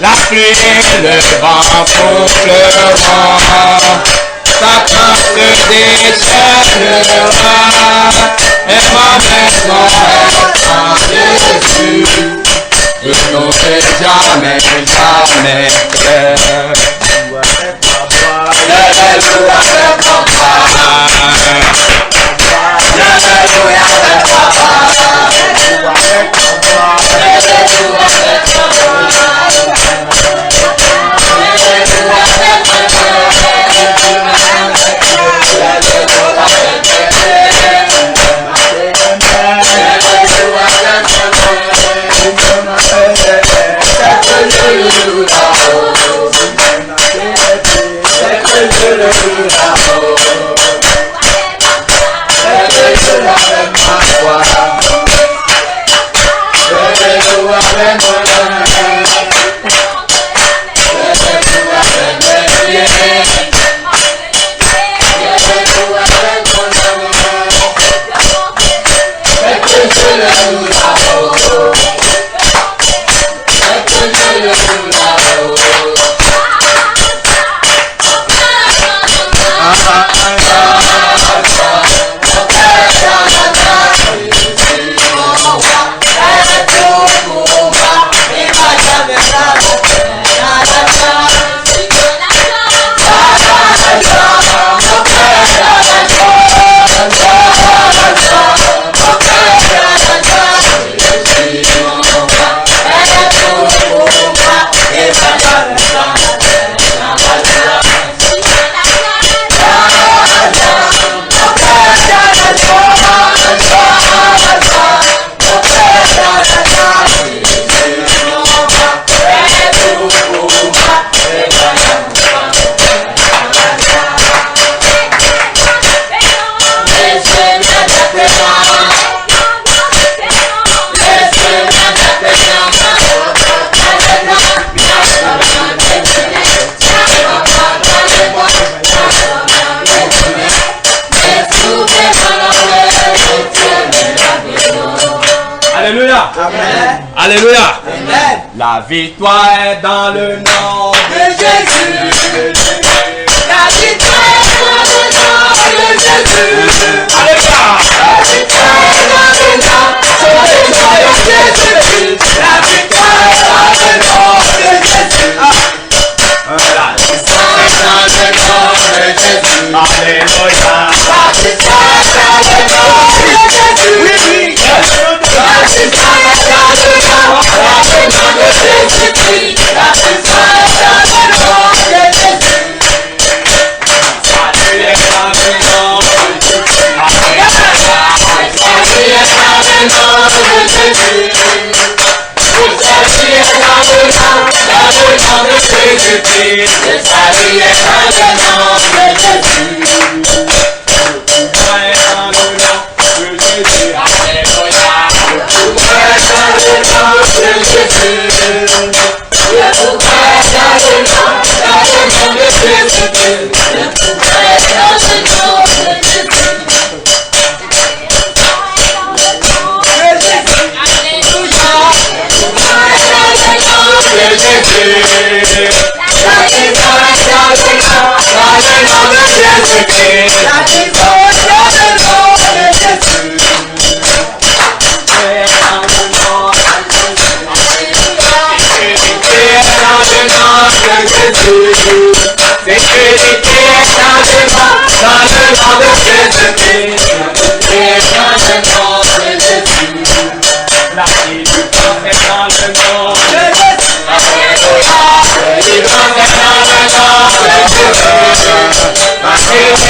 La pluie, le vent souffle le vent, Satan se déchaînera, et ma maison est en Jésus, je n'aurai jamais, jamais peur. Alléluia, c'est papa. Alléluia, c'est papa. Alléluia. Amen. Alléluia. Amen. La victoire est dans le nom de Jésus. La victoire est dans le nom de Jésus. Alléluia. La victoire est dans le nom de Jésus. La victoire est dans le nom de Jésus. La victoire est dans le nom de Jésus. Alléluia. La victoire est dans le nom de Jésus. La victoire est dans le nom de Jésus. La victoire est dans le nom de Jésus. Salut est dans le nom de Jésus. Salut est dans le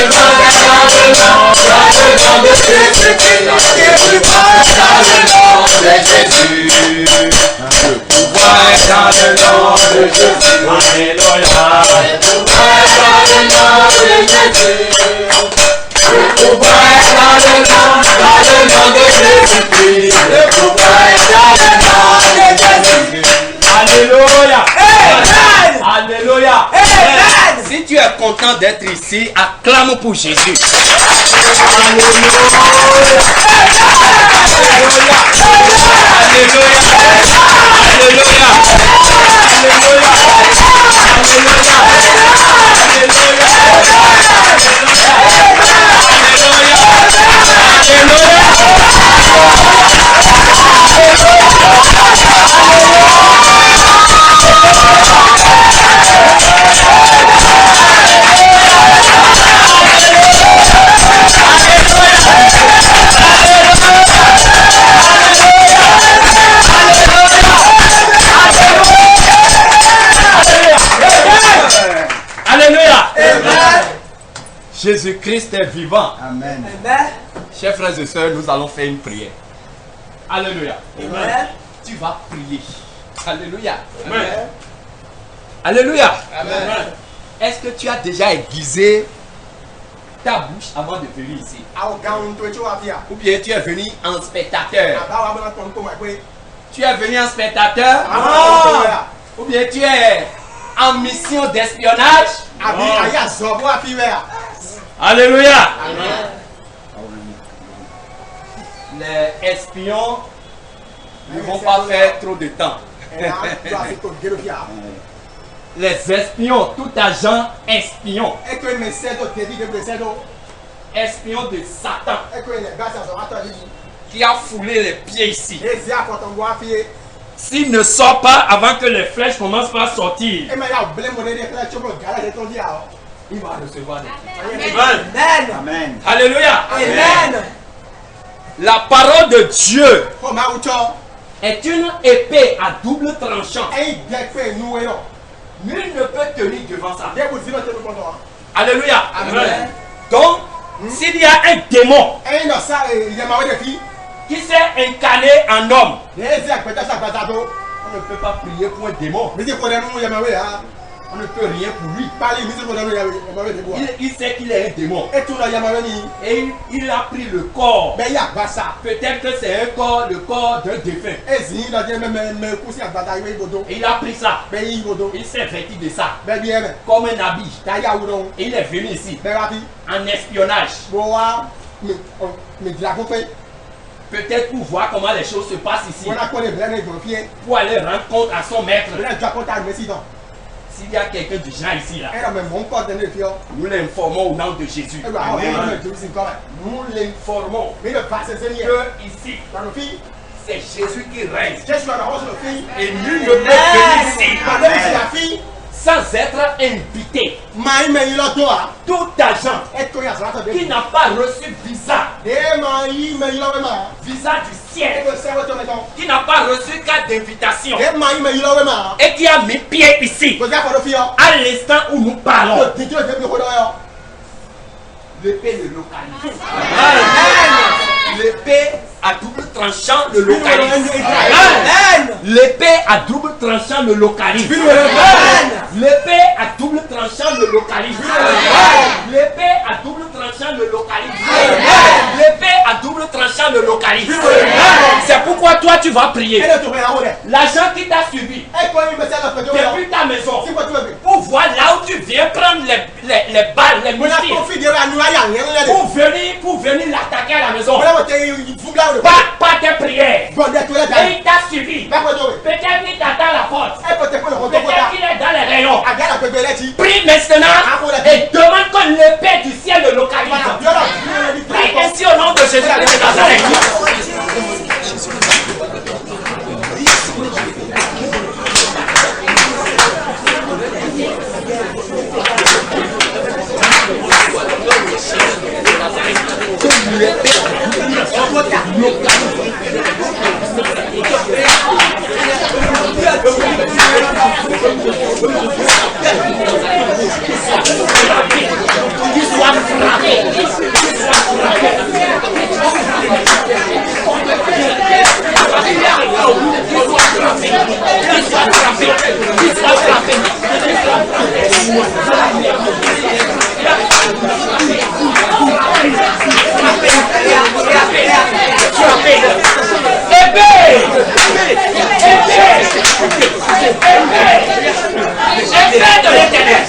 nom de Jésus. Salut est dans le nom de Jésus. Salut est dans le nom de Jésus. Pouvoir est dans le nom de Jésus. Alléluia. Pouvoir est dans le nom de Jésus. Le pouvoir est dans le nom de Jésus. Le pouvoir est dans le nom de Jésus. Alléluia. Alléluia. Amen. Si tu es content d'être ici, acclame pour Jésus. Jésus-Christ est vivant. Amen. Amen. Chers frères et sœurs, nous allons faire une prière. Alléluia. Amen. Tu vas prier. Alléluia. Amen. Alléluia. Amen. Est-ce que tu as déjà aiguisé ta bouche avant de venir ici? Ou bien tu es venu en spectateur? Tu es venu en spectateur? Ou bien tu es en mission d'espionnage? Alléluia. Les espions ne vont pas faire trop de temps. Les espions, tout agent espion, espion de Satan qui a foulé les pieds ici. S'il ne sort pas avant que les flèches commencent par sortir, il va recevoir des coups. Amen. Amen. Alléluia. Amen. La parole de Dieu est une épée à double tranchant. Nul ne peut tenir devant ça. Alléluia. Amen. Donc, s'il y a un démon qui s'est incarné en homme, on ne peut pas prier pour un démon. On ne peut rien pour lui. Il sait qu'il est un démon. Et il a pris le corps. Peut-être que c'est un corps, le corps d'un défunt. Et il a pris ça. Il s'est vêtu de ça. Comme un habit. Et il est venu ici. En espionnage. Peut-être pour voir comment les choses se passent ici. Pour aller rendre compte à son maître. S'il y a quelqu'un du genre ici là, nous l'informons au nom de Jésus. Nous l'informons que ici, c'est Jésus qui règne. Et nul ne peut venir ici sans être invité. Tout agent qui n'a pas reçu visa du ciel, qui n'a pas reçu carte d'invitation et qui a mis pied ici à l'instant où nous parlons, l'épée le localise. L'épée à double tranchant le localise. L'épée à double tranchant le localise. L'épée à double tranchant le localise. L'épée à double tranchant le localise. L'épée à double tranchant le localise. C'est pourquoi toi tu vas prier. L'agent qui t'a suivi depuis ta maison pour voir là où tu viens prendre les balles, les missiles, pour venir l'attaquer à la maison. Pas tes prières. Et il t'a suivi. Peut-être qu'il t'attend à la porte. Peut-être qu'il est dans les rayons. Prie maintenant et demande que l'épée du ciel le localise. Prie ainsi au nom de Jésus de Nazareth. Qu'il soit frappé. De l'Éternel.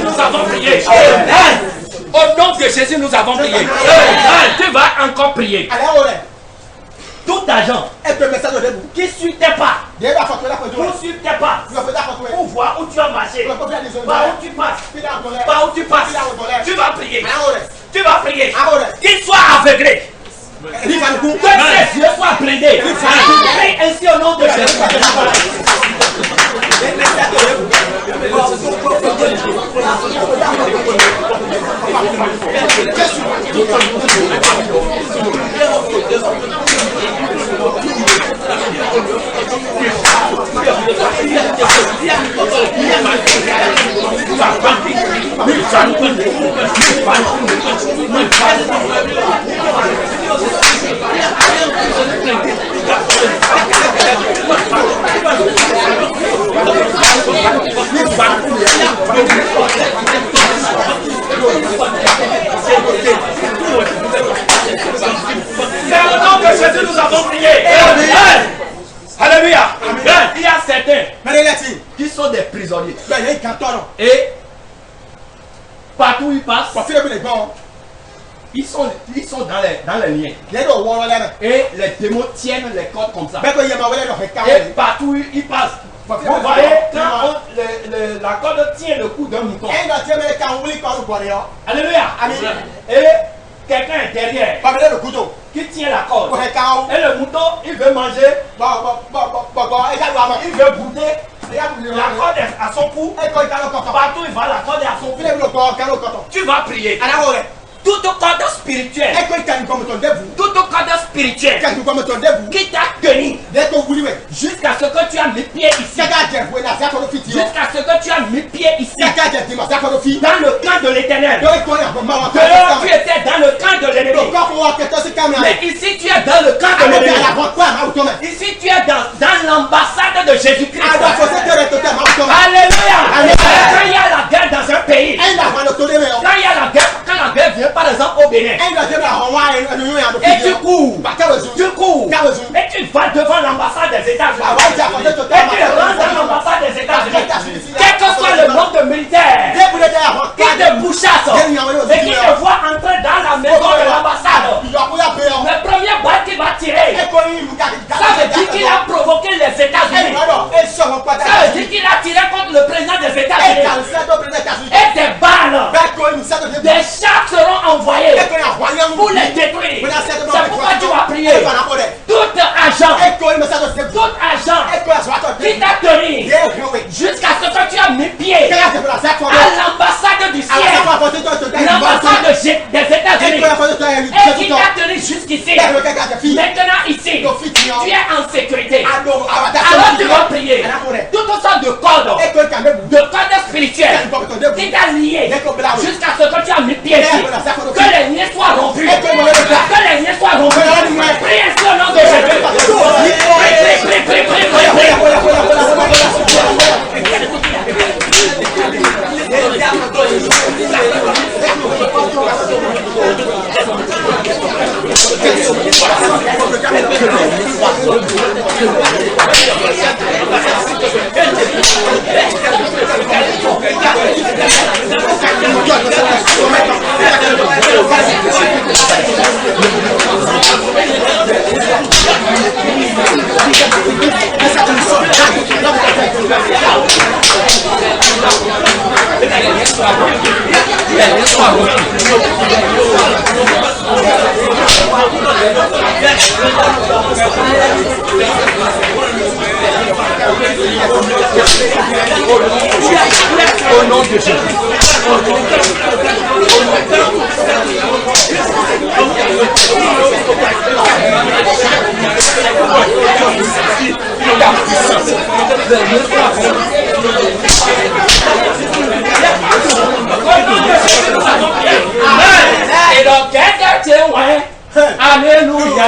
Nous avons prié. Au nom de Jésus, nous avons prié. Tu vas encore prier. Tout agent qui suit tes pas, pour suivre tes pas, pour voir où tu as marché, par où tu passes, tu vas prier. Tu vas prier. Qu'il soit aveuglé. Que ses yeux soient blindés. Prie ainsi au nom de Jésus. C'est au nom de Jésus nous avons prié. Alléluia. Il y a certains qui sont des prisonniers. Et partout où ils passent, ils sont dans les liens. Et les démons tiennent les cordes comme ça. Et partout où ils passent, vous voyez, quand la corde tient le cou d'un mouton. Alléluia. Et quelqu'un est derrière qui tient la corde. Et le mouton, il veut manger. Il veut bouder. La corde est à son cou. Partout il va, la corde est à son cou. Tu vas prier. Tout au cadre spirituel. Tout au cadre spirituel qui t'a tenu jusqu'à ce que tu as mis pied ici. Jusqu'à ce que tu as mis pied ici. Dans le camp de l'Éternel. Dehors tu étais dans le camp de l'ennemi. Mais ici tu es dans le camp de l'ennemi. Ici tu es dans l'ambassade de Jésus-Christ. Alléluia. Quand il y a la guerre dans un pays. Quand la guerre vient par exemple au Bénin. Et tu cours. Et tu vas devant l'ambassade des États-Unis. Et tu rentres dans l'ambassade des États-Unis. Quel que soit le nombre de militaires chasse et qui te voit entrer dans la maison de l'ambassade, le premier balle qu'il va tirer, ça veut dire qu'il a provoqué les États-Unis. Ça veut dire qu'il a tiré contre le président des États-Unis. Et des balles, des chars seront envoyés pour les détruire. C'est pourquoi tu vas prier. Tout agent qui t'a tenu jusqu'à ce que tu as mis pied à l'ambassade du ciel, l'ambassade des États-Unis, et qui t'a tenu jusqu'ici, maintenant ici, tu es en sécurité. Alors tu vas prier. Toutes sortes de cordes spirituels qui t'a lié jusqu'à ce que tu as mis pied ici. Que les liens soient rompus. Que les liens soient rompus. Prie ainsi au nom de Jésus. Prie. Au nom de Jésus. Et donc, alléluia.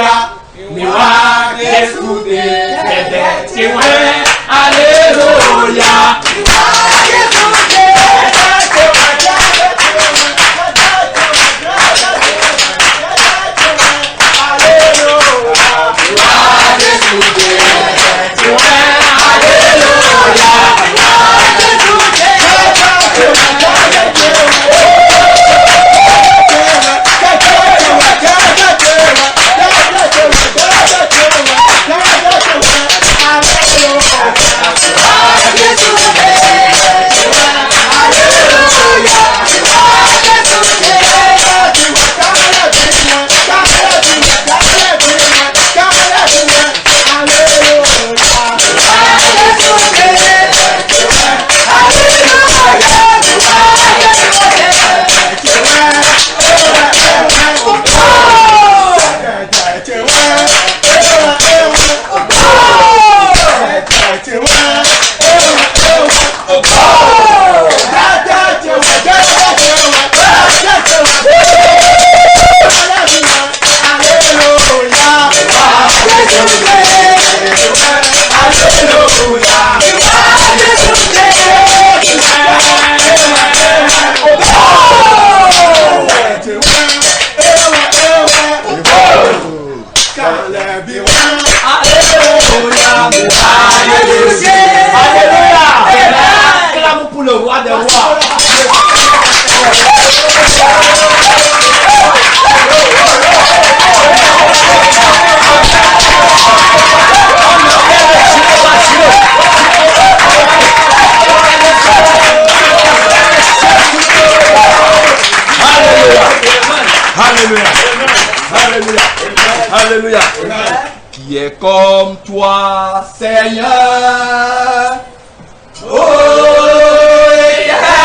Alléluia. Clame pour le roi des rois. Alléluia. Alléluia. Alléluia. Qui est comme toi, Seigneur? Oh, éternel,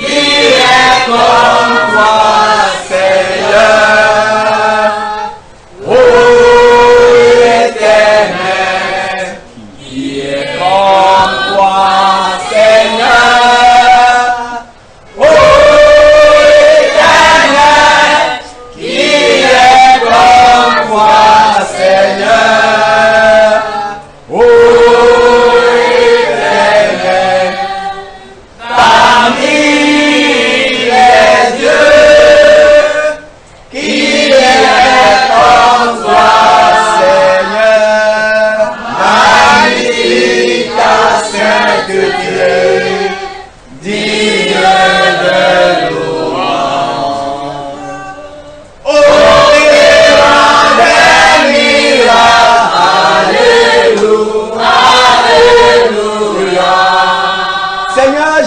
qui est comme toi, Seigneur? Oh, éternel, qui est comme toi, Seigneur? Oh, éternel, qui est comme toi, Seigneur?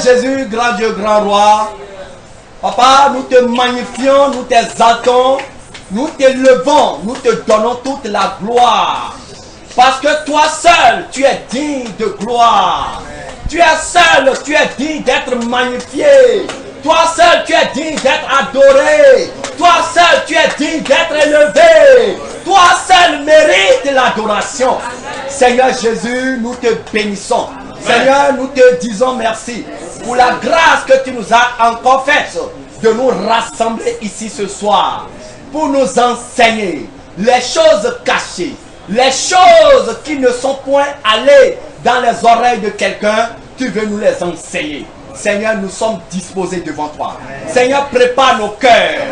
Jésus, grand Dieu, grand roi, Papa, nous te magnifions, nous t'exaltons, nous t'élevons, nous te donnons toute la gloire. Parce que toi seul, tu es digne de gloire. Tu es seul, tu es digne d'être magnifié. Toi seul, tu es digne d'être adoré. Toi seul, tu es digne d'être élevé. Toi seul mérites l'adoration. Seigneur Jésus, nous te bénissons. Seigneur, nous te disons merci pour la grâce que tu nous as encore faite de nous rassembler ici ce soir pour nous enseigner les choses cachées, les choses qui ne sont point allées dans les oreilles de quelqu'un. Tu veux nous les enseigner. Seigneur, nous sommes disposés devant toi. Seigneur, prépare nos cœurs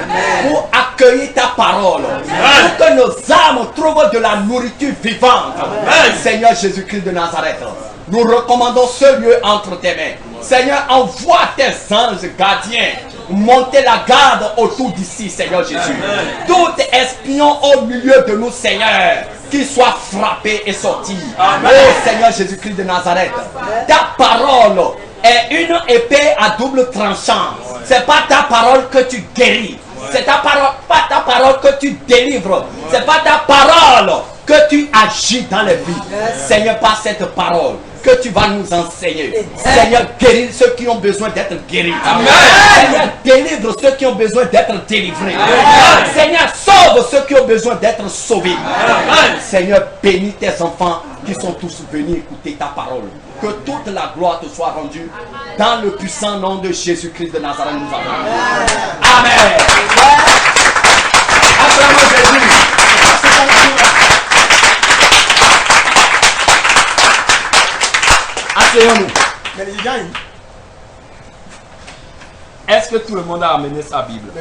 pour accueillir ta parole. Pour que nos âmes trouvent de la nourriture vivante. Seigneur Jésus-Christ de Nazareth, nous recommandons ce lieu entre tes mains. Seigneur, envoie tes anges gardiens. Montez la garde autour d'ici, Seigneur Jésus. Tout espion au milieu de nous, Seigneur, qu'il soit frappé et sorti. Oh Seigneur Jésus-Christ de Nazareth, ta parole est une épée à double tranchant. C'est pas ta parole que tu guéris. C'est ta parole, pas ta parole que tu délivres. C'est pas ta parole que tu agis dans les vies. Seigneur, par cette parole que tu vas nous enseigner. Seigneur, guéris ceux qui ont besoin d'être guéris. Seigneur, délivre ceux qui ont besoin d'être délivrés. Seigneur, sauve ceux qui ont besoin d'être sauvés. Seigneur, bénis tes enfants qui sont tous venus écouter ta parole. Que toute la gloire te soit rendue dans le puissant nom de Jésus-Christ de Nazareth. Nous avons. Amen. Acclamons Jésus. Asseyons-nous. Est-ce que tout le monde a amené sa Bible?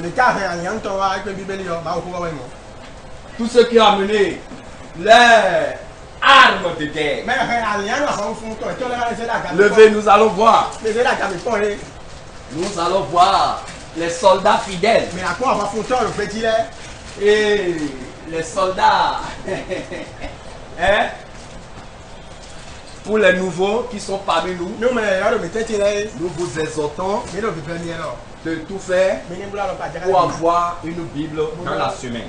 Tous ceux qui ont amené les armes de guerre. Levez, nous allons voir. Nous allons voir les soldats fidèles. Et les soldats. Hein? Pour les nouveaux qui sont parmi nous, nous vous exhortons de tout faire pour avoir une Bible dans la semaine.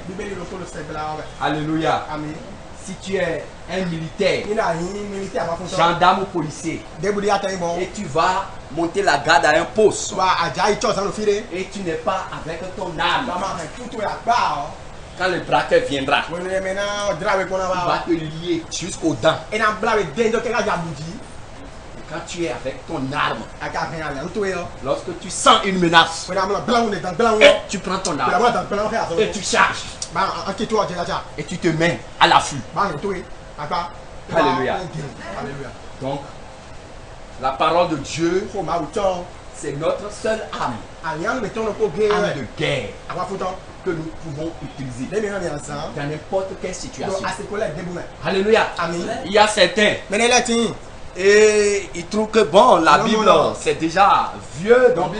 Alléluia. Si tu es un militaire, gendarme ou policier, et tu vas monter la garde à un poste, et tu n'es pas avec ton arme, quand le braqueur viendra, il va te lier jusqu'aux dents. Et quand tu es avec ton arme, lorsque tu sens une menace, tu prends ton arme et tu charges. Et tu te mets à l'affût. Alléluia. Donc, la parole de Dieu, c'est notre seule arme. Arme de guerre que nous pouvons utiliser dans n'importe quelle situation. Alléluia. Il y a certains. Et ils trouvent que bon, la Bible c'est déjà vieux. Donc,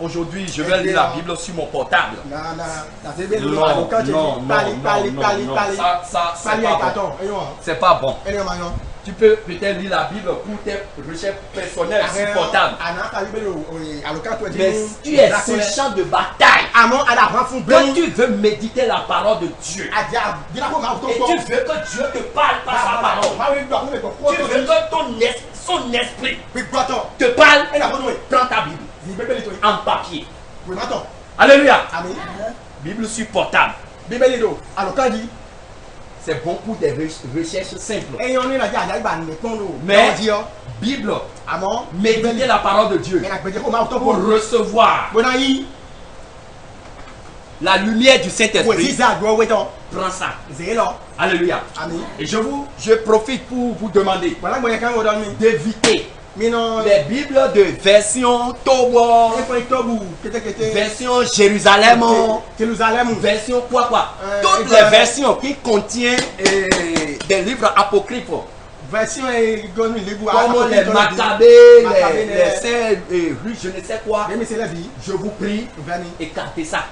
aujourd'hui je vais lire la Bible sur mon portable. Non. Ça c'est pas bon. Tu peux peut-être lire la Bible pour tes recherches personnelles sur portable. Mais si tu es sur le champ de bataille, quand tu veux méditer la parole de Dieu, et tu veux que Dieu te parle par sa parole, tu veux que son esprit te parle, prends ta Bible en papier. Alléluia. Bible sur portable. C'est bon pour des recherches simples. Mais Bible, méditer la parole de Dieu pour recevoir la lumière du Saint-Esprit. Prends ça. Alléluia. Et je profite pour vous demander d'éviter les Bibles de version Tobo, version Jérusalem, version quoi. Toutes les versions qui contiennent des livres apocryphes. Comme les Maccabées, les Saints, je ne sais quoi. Je vous prie, écartez ça.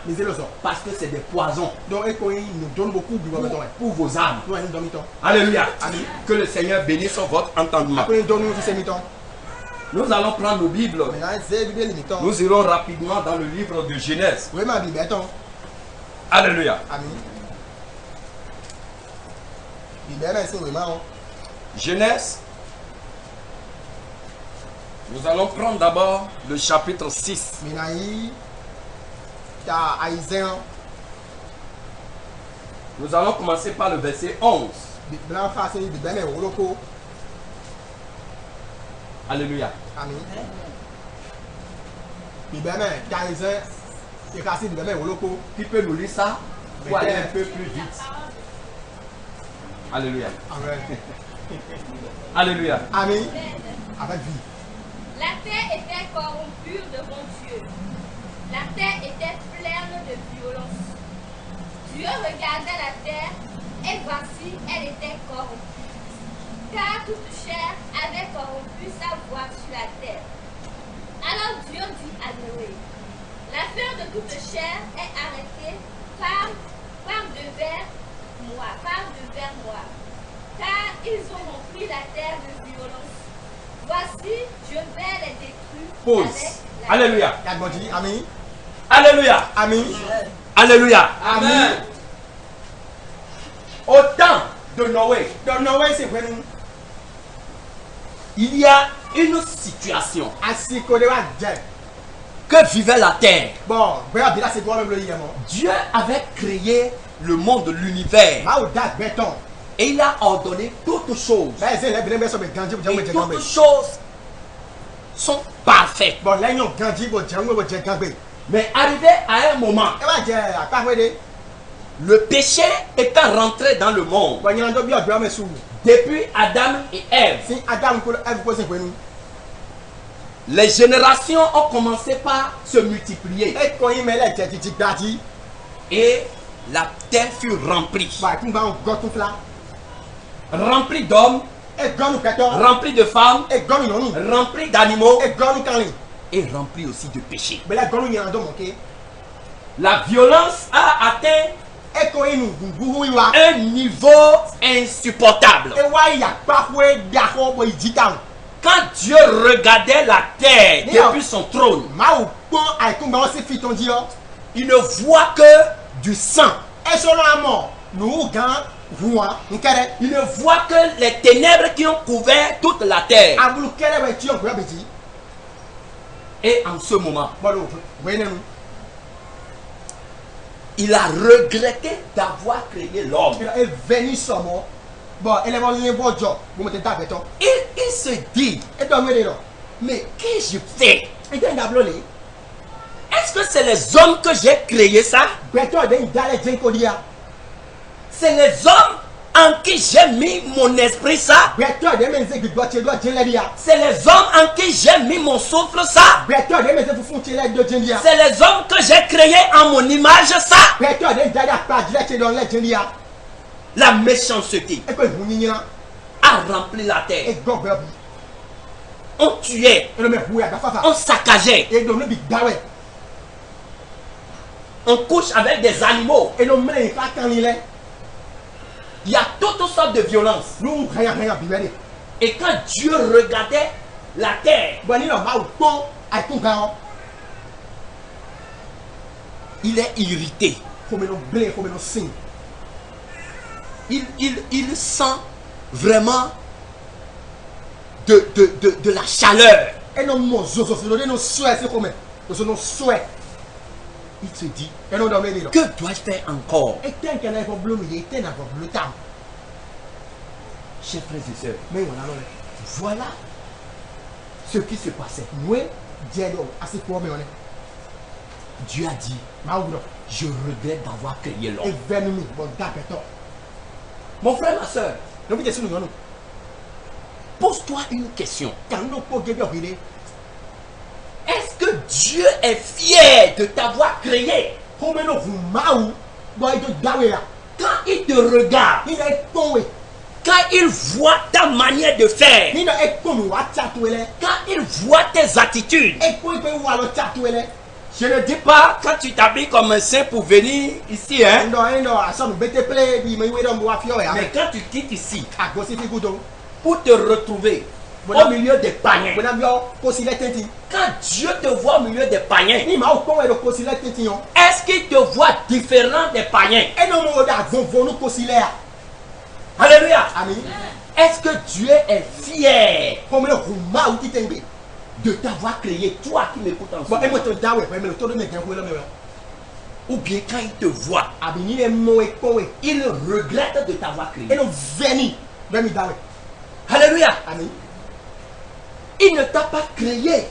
Parce que c'est des poisons pour vos âmes. Alléluia. Que le Seigneur bénisse votre entendement. Nous allons prendre nos Bibles. Nous irons rapidement dans le livre de Genèse. Alléluia. Genèse. Nous allons prendre d'abord le chapitre 6. Nous allons commencer par le verset 11. Alléluia. Qui peut nous lire ça pour aller un peu plus vite? Alléluia. Alléluia. Amen. La terre était corrompue devant Dieu. La terre était pleine de violence. Dieu regardait la terre et voici, elle était corrompue. Car toute chair avait corrompu sa voix sur la terre. Alors Dieu dit à Noé, l'affaire de toute chair est arrêtée par devers moi, car ils ont rempli la terre de violence. Voici, je vais les détruire. Pause. Avec Alléluia. Amen. Alléluia. Amen. Alléluia. Amen. Au temps de Noé, il y a une situation que vivait la terre. Dieu avait créé le monde, l'univers, et il a ordonné toutes choses. Et toutes choses sont parfaites. Mais arrivé à un moment, le péché étant rentré dans le monde, depuis Adam et Ève, les générations ont commencé par se multiplier. Et la terre fut remplie. Remplie d'hommes, remplie de femmes, remplie d'animaux et remplie aussi de péché. La violence a atteint un niveau insupportable. Quand Dieu regardait la terre depuis son trône, il ne voit que du sang. Il ne voit que les ténèbres qui ont couvert toute la terre. Et en ce moment, il a regretté d'avoir créé l'homme. Il se dit, mais qu'ai-je fait? Est-ce que c'est les hommes que j'ai créé ça? C'est les hommes en qui j'ai mis mon esprit ça? C'est les hommes en qui j'ai mis mon souffle ça? C'est les hommes que j'ai créés en mon image ça? La méchanceté a rempli la terre. On tuait, on saccageait, on couche avec des animaux. Il y a toutes sortes de violences. Et quand Dieu regardait la terre, il est irrité. Il sent vraiment de la chaleur. Il se dit, que dois-je faire encore? Chers frères et sœurs, voilà ce qui se passait. Dieu a dit, je regrette d'avoir créé l'homme. Mon frère, ma soeur, pose-toi une question. Est-ce que Dieu est fier de t'avoir créé? Quand il te regarde, quand il voit ta manière de faire, quand il voit tes attitudes, je ne dis pas quand tu t'habilles comme un saint pour venir ici, hein? Mais quand tu quittes ici pour te retrouver au milieu des païens. Quand Dieu te voit au milieu des païens, est-ce qu'il te voit différent des païens? Alléluia. Amen. Est-ce que Dieu est fier de t'avoir créé, toi qui m'écoutes en ce moment? Ou bien quand il te voit, il regrette de t'avoir créé. Alléluia. Amen. Il ne t'a pas créé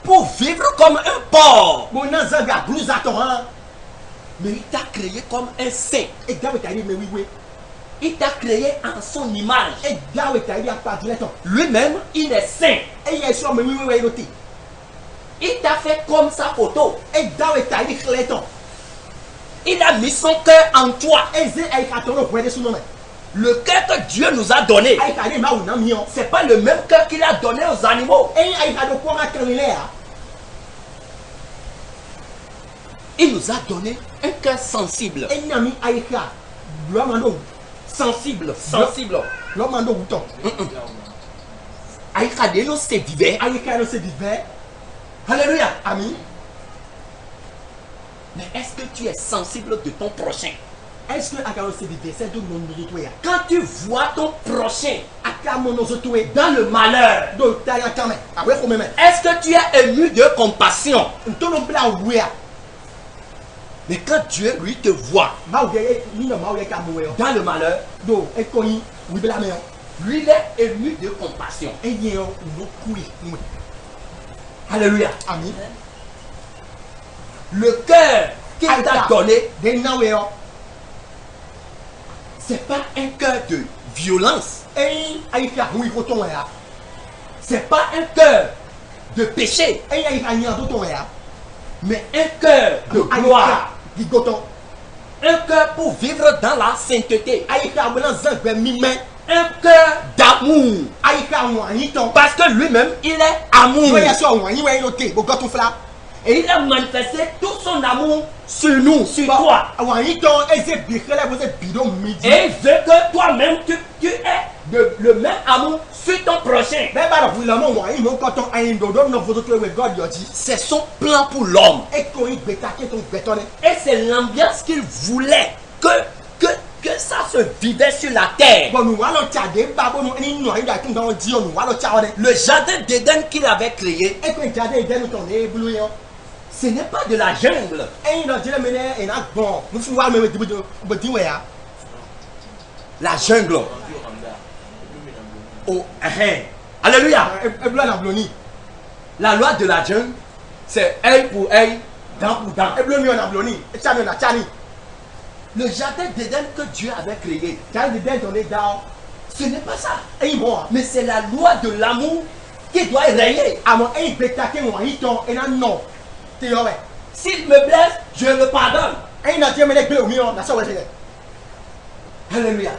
pour vivre comme un porc, mais il t'a créé comme un saint. Il t'a créé en son image. Lui-même, il est saint. Il t'a fait comme sa photo. Il a mis son cœur en toi. Le cœur que Dieu nous a donné, c'est pas le même cœur qu'il a donné aux animaux. Il nous a donné un cœur sensible. Sensible. Aïka de nous c'est divers. Alléluia. Amen. Mais est-ce que tu es sensible de ton prochain? Quand tu vois ton prochain dans le malheur, est-ce que tu es ému de compassion? Mais quand Dieu lui te voit dans le malheur, lui il est ému de compassion. Alléluia. Amen. Le cœur qu'il t'a donné, c'est pas un cœur de violence. C'est pas un cœur de péché, mais un cœur de gloire. Un cœur pour vivre dans la sainteté. Un cœur d'amour. Parce que lui-même, il est amour. Et il a manifesté tout son amour sur nous, sur toi. Et il veut que toi-même, tu aies le même amour sur ton prochain. C'est son plan pour l'homme. Et c'est l'ambiance qu'il voulait que ça se vivait sur la terre. Le jardin d'Éden qu'il avait créé, ce n'est pas de la jungle. La jungle. Oh, alléluia. La loi de la jungle, c'est œil pour œil, dent pour dent. Le jardin d'Éden que Dieu avait créé, ce n'est pas ça. Mais c'est la loi de l'amour qui doit régner. S'il me blesse, je le pardonne. Alléluia.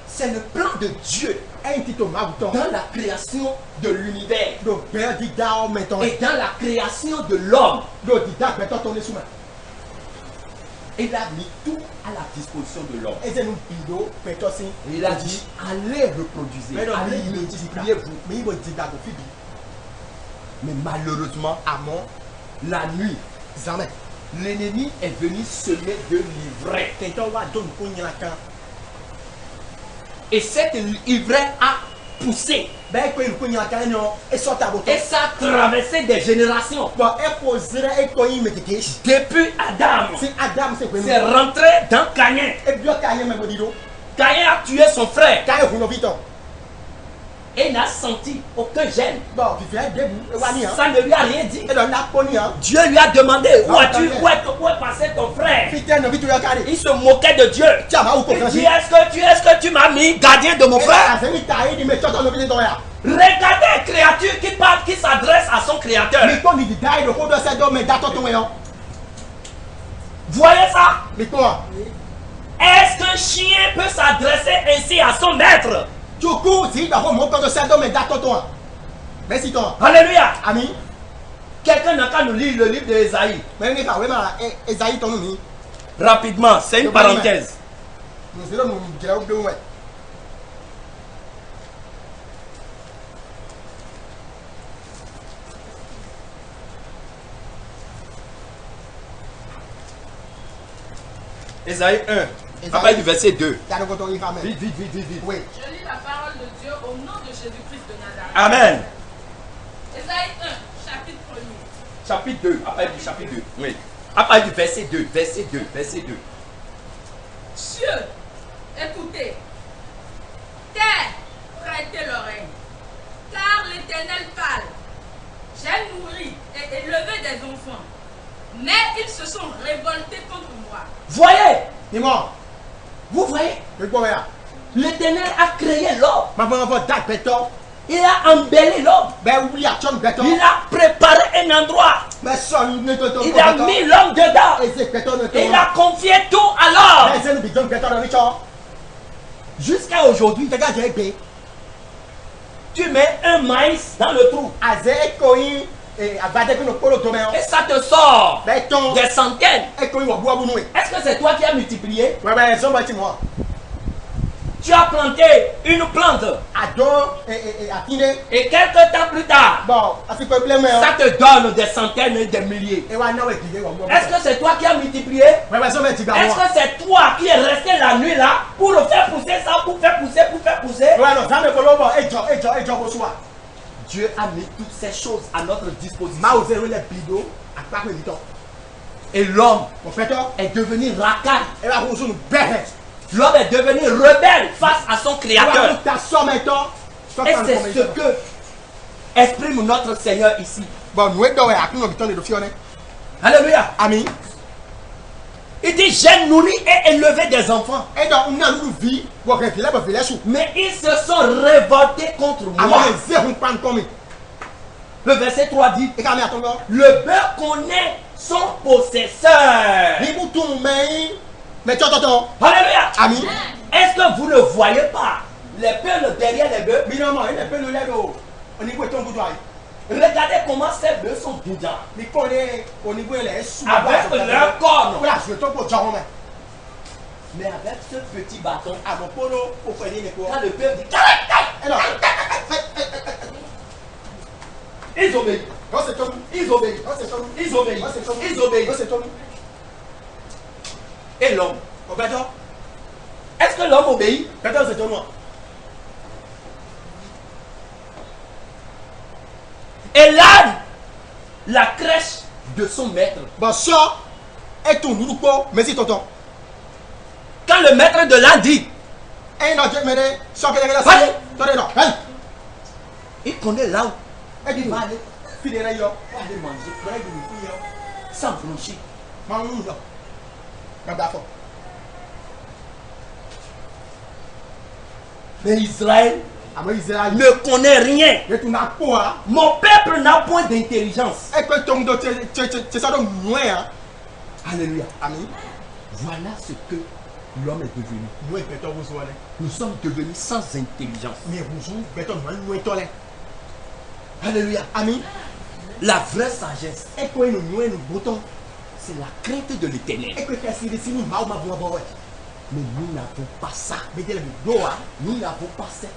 C'est le plan de Dieu dans la création de l'univers et dans la création de l'homme. Il a mis tout à la disposition de l'homme. Il a dit, allez reproduisez, allez multipliez-vous. Mais malheureusement, la nuit, l'ennemi est venu semer de l'ivraie. Et cette ivraie a poussé. Et ça a traversé des générations. Depuis Adam, c'est rentré dans Caïn. Caïn a tué son frère. Et n'a senti aucun gêne. Ça ne lui a rien dit. Dieu lui a demandé où est passé ton frère. Il se moquait de Dieu. Il dit, est-ce que tu m'as mis gardien de mon frère? Regardez une créature qui parle, qui s'adresse à son créateur. Voyez ça? Est-ce qu'un chien peut s'adresser ainsi à son maître? Alléluia. Amen. Quelqu'un n'a qu'à nous lire le livre d'Ésaïe. Rapidement, c'est une parenthèse. Ésaïe 1. À partir du verset 2. Vite, vite, vite, vite, vite. Je lis la parole de Dieu au nom de Jésus-Christ de Nazareth. Amen. Ésaïe 1, chapitre 1er. Chapitre 2. À partir du chapitre 2. Oui. À partir du verset 2. Verset 2. Verset 2. Cieux, écoutez. Terre, prêtez l'oreille. Car l'Éternel parle. J'ai nourri et élevé des enfants, mais ils se sont révoltés contre moi. Voyez. Dis-moi. Vous voyez. Mais quoi, là? L'Éternel a créé l'homme. Maman, on va date, béton. Il a embelli l'homme. Ben, oublie, action, béton. Il a préparé un endroit. Mais ça, il Il a mis l'homme dedans. Et c'est béton, Il a confié tout à l'homme. Mais c'est le bidon, béton, dans le champ. Jusqu'à aujourd'hui, Regarde, j'ai payé. tu mets un maïs dans le trou. Azé, Koyi, et Abadé, nous polo, tomé. Et ça te sort Béton. des centaines. Et Koyi, on va boire, nous. Est-ce que c'est toi qui as multiplié? Ouais, ben, ils ont bâti moi. Tu as planté une plante. Ado, et Atine. Et quelques temps plus tard, Bon, à ce problème, ça te donne des centaines et des milliers. et ouais, non, et qui est, on va. Est-ce que c'est toi qui as multiplié? Ouais, ben, ça, mais tu vas Est-ce voir. que c'est toi qui es resté la nuit là pour le faire pousser ça, pour faire pousser, pour faire pousser? Ouais, non, ça me follow, bon, et John, reçoit. Dieu a mis toutes ces choses à notre disposition. Ma osé, les bidots, à part le temps. Et l'homme Mon péton, est devenu racaille. et va vous nous bête. L'homme est devenu rebelle face à son créateur. Ta somme maintenant. Et c'est ce que exprime notre Seigneur ici. Bon, nous sommes à nous habitons de Fiona. Alléluia. Amen. Il dit j'ai nourri et élevé des enfants. Et donc, on a une vie, on a un village, Mais ils se sont révoltés contre avant moi. les zéros prendre comme. Le verset 3 dit Et quand on est à ton gars, le bœuf connaît son possesseur. les boutons, mais tu entends. Alléluia. Amen. Est-ce que vous ne voyez pas les perles derrière les bœufs? Mais non, il est peu le lait. On est quoi ton boudoir? Regardez comment ces bœufs sont boudins. Mais qu'on est au niveau de les sous. Avec leur corne. Voilà, je tombe pour Jean. Mais avec ce petit bâton, À mon polo, au panier des quoi. quand le peuple dit Et non, ils obéissent. non, c'est toi. Ils obéissent. Non, c'est toi. Ils obéissent. Non, c'est toi. Ils Non, obéissent. c'est toi. Et l'homme, Au péton, est-ce que l'homme obéit? péton, c'est toi. Et l'âne, la crèche de son maître. Bon, ça, est ton nouveau corps, mais c'est tonton. Quand le maître de l'âne dit, Et non, Dieu me dit, sans que les gars, Allez. attendez, non, allez. il connaît là où Et dit, va aller, filer là, yo. il va aller manger Va aller, yo. sans broncher. Maman, yo. Comme d'accord. Mais Israël Ah, mais Israël, ne connaît rien. mais tu n'as pas, Mon peuple n'a point d'intelligence. et que ton dos, c'est ça, donc, moins, hein. Alléluia. Amen. Voilà ce que l'homme est devenu. Nous, péton, vous soyez. Nous sommes devenus sans intelligence. Mais vous, péton, nous, nous, tolé. Alléluia. Amen. La vraie sagesse, Et quoi, nous, boutons. c'est la crainte de l'éternel. Et que qu'est-ce qu'il dit, nous, ma bon, ouais. Mais nous n'avons pas ça. Mais dès le dos, hein. Nous n'avons pas cette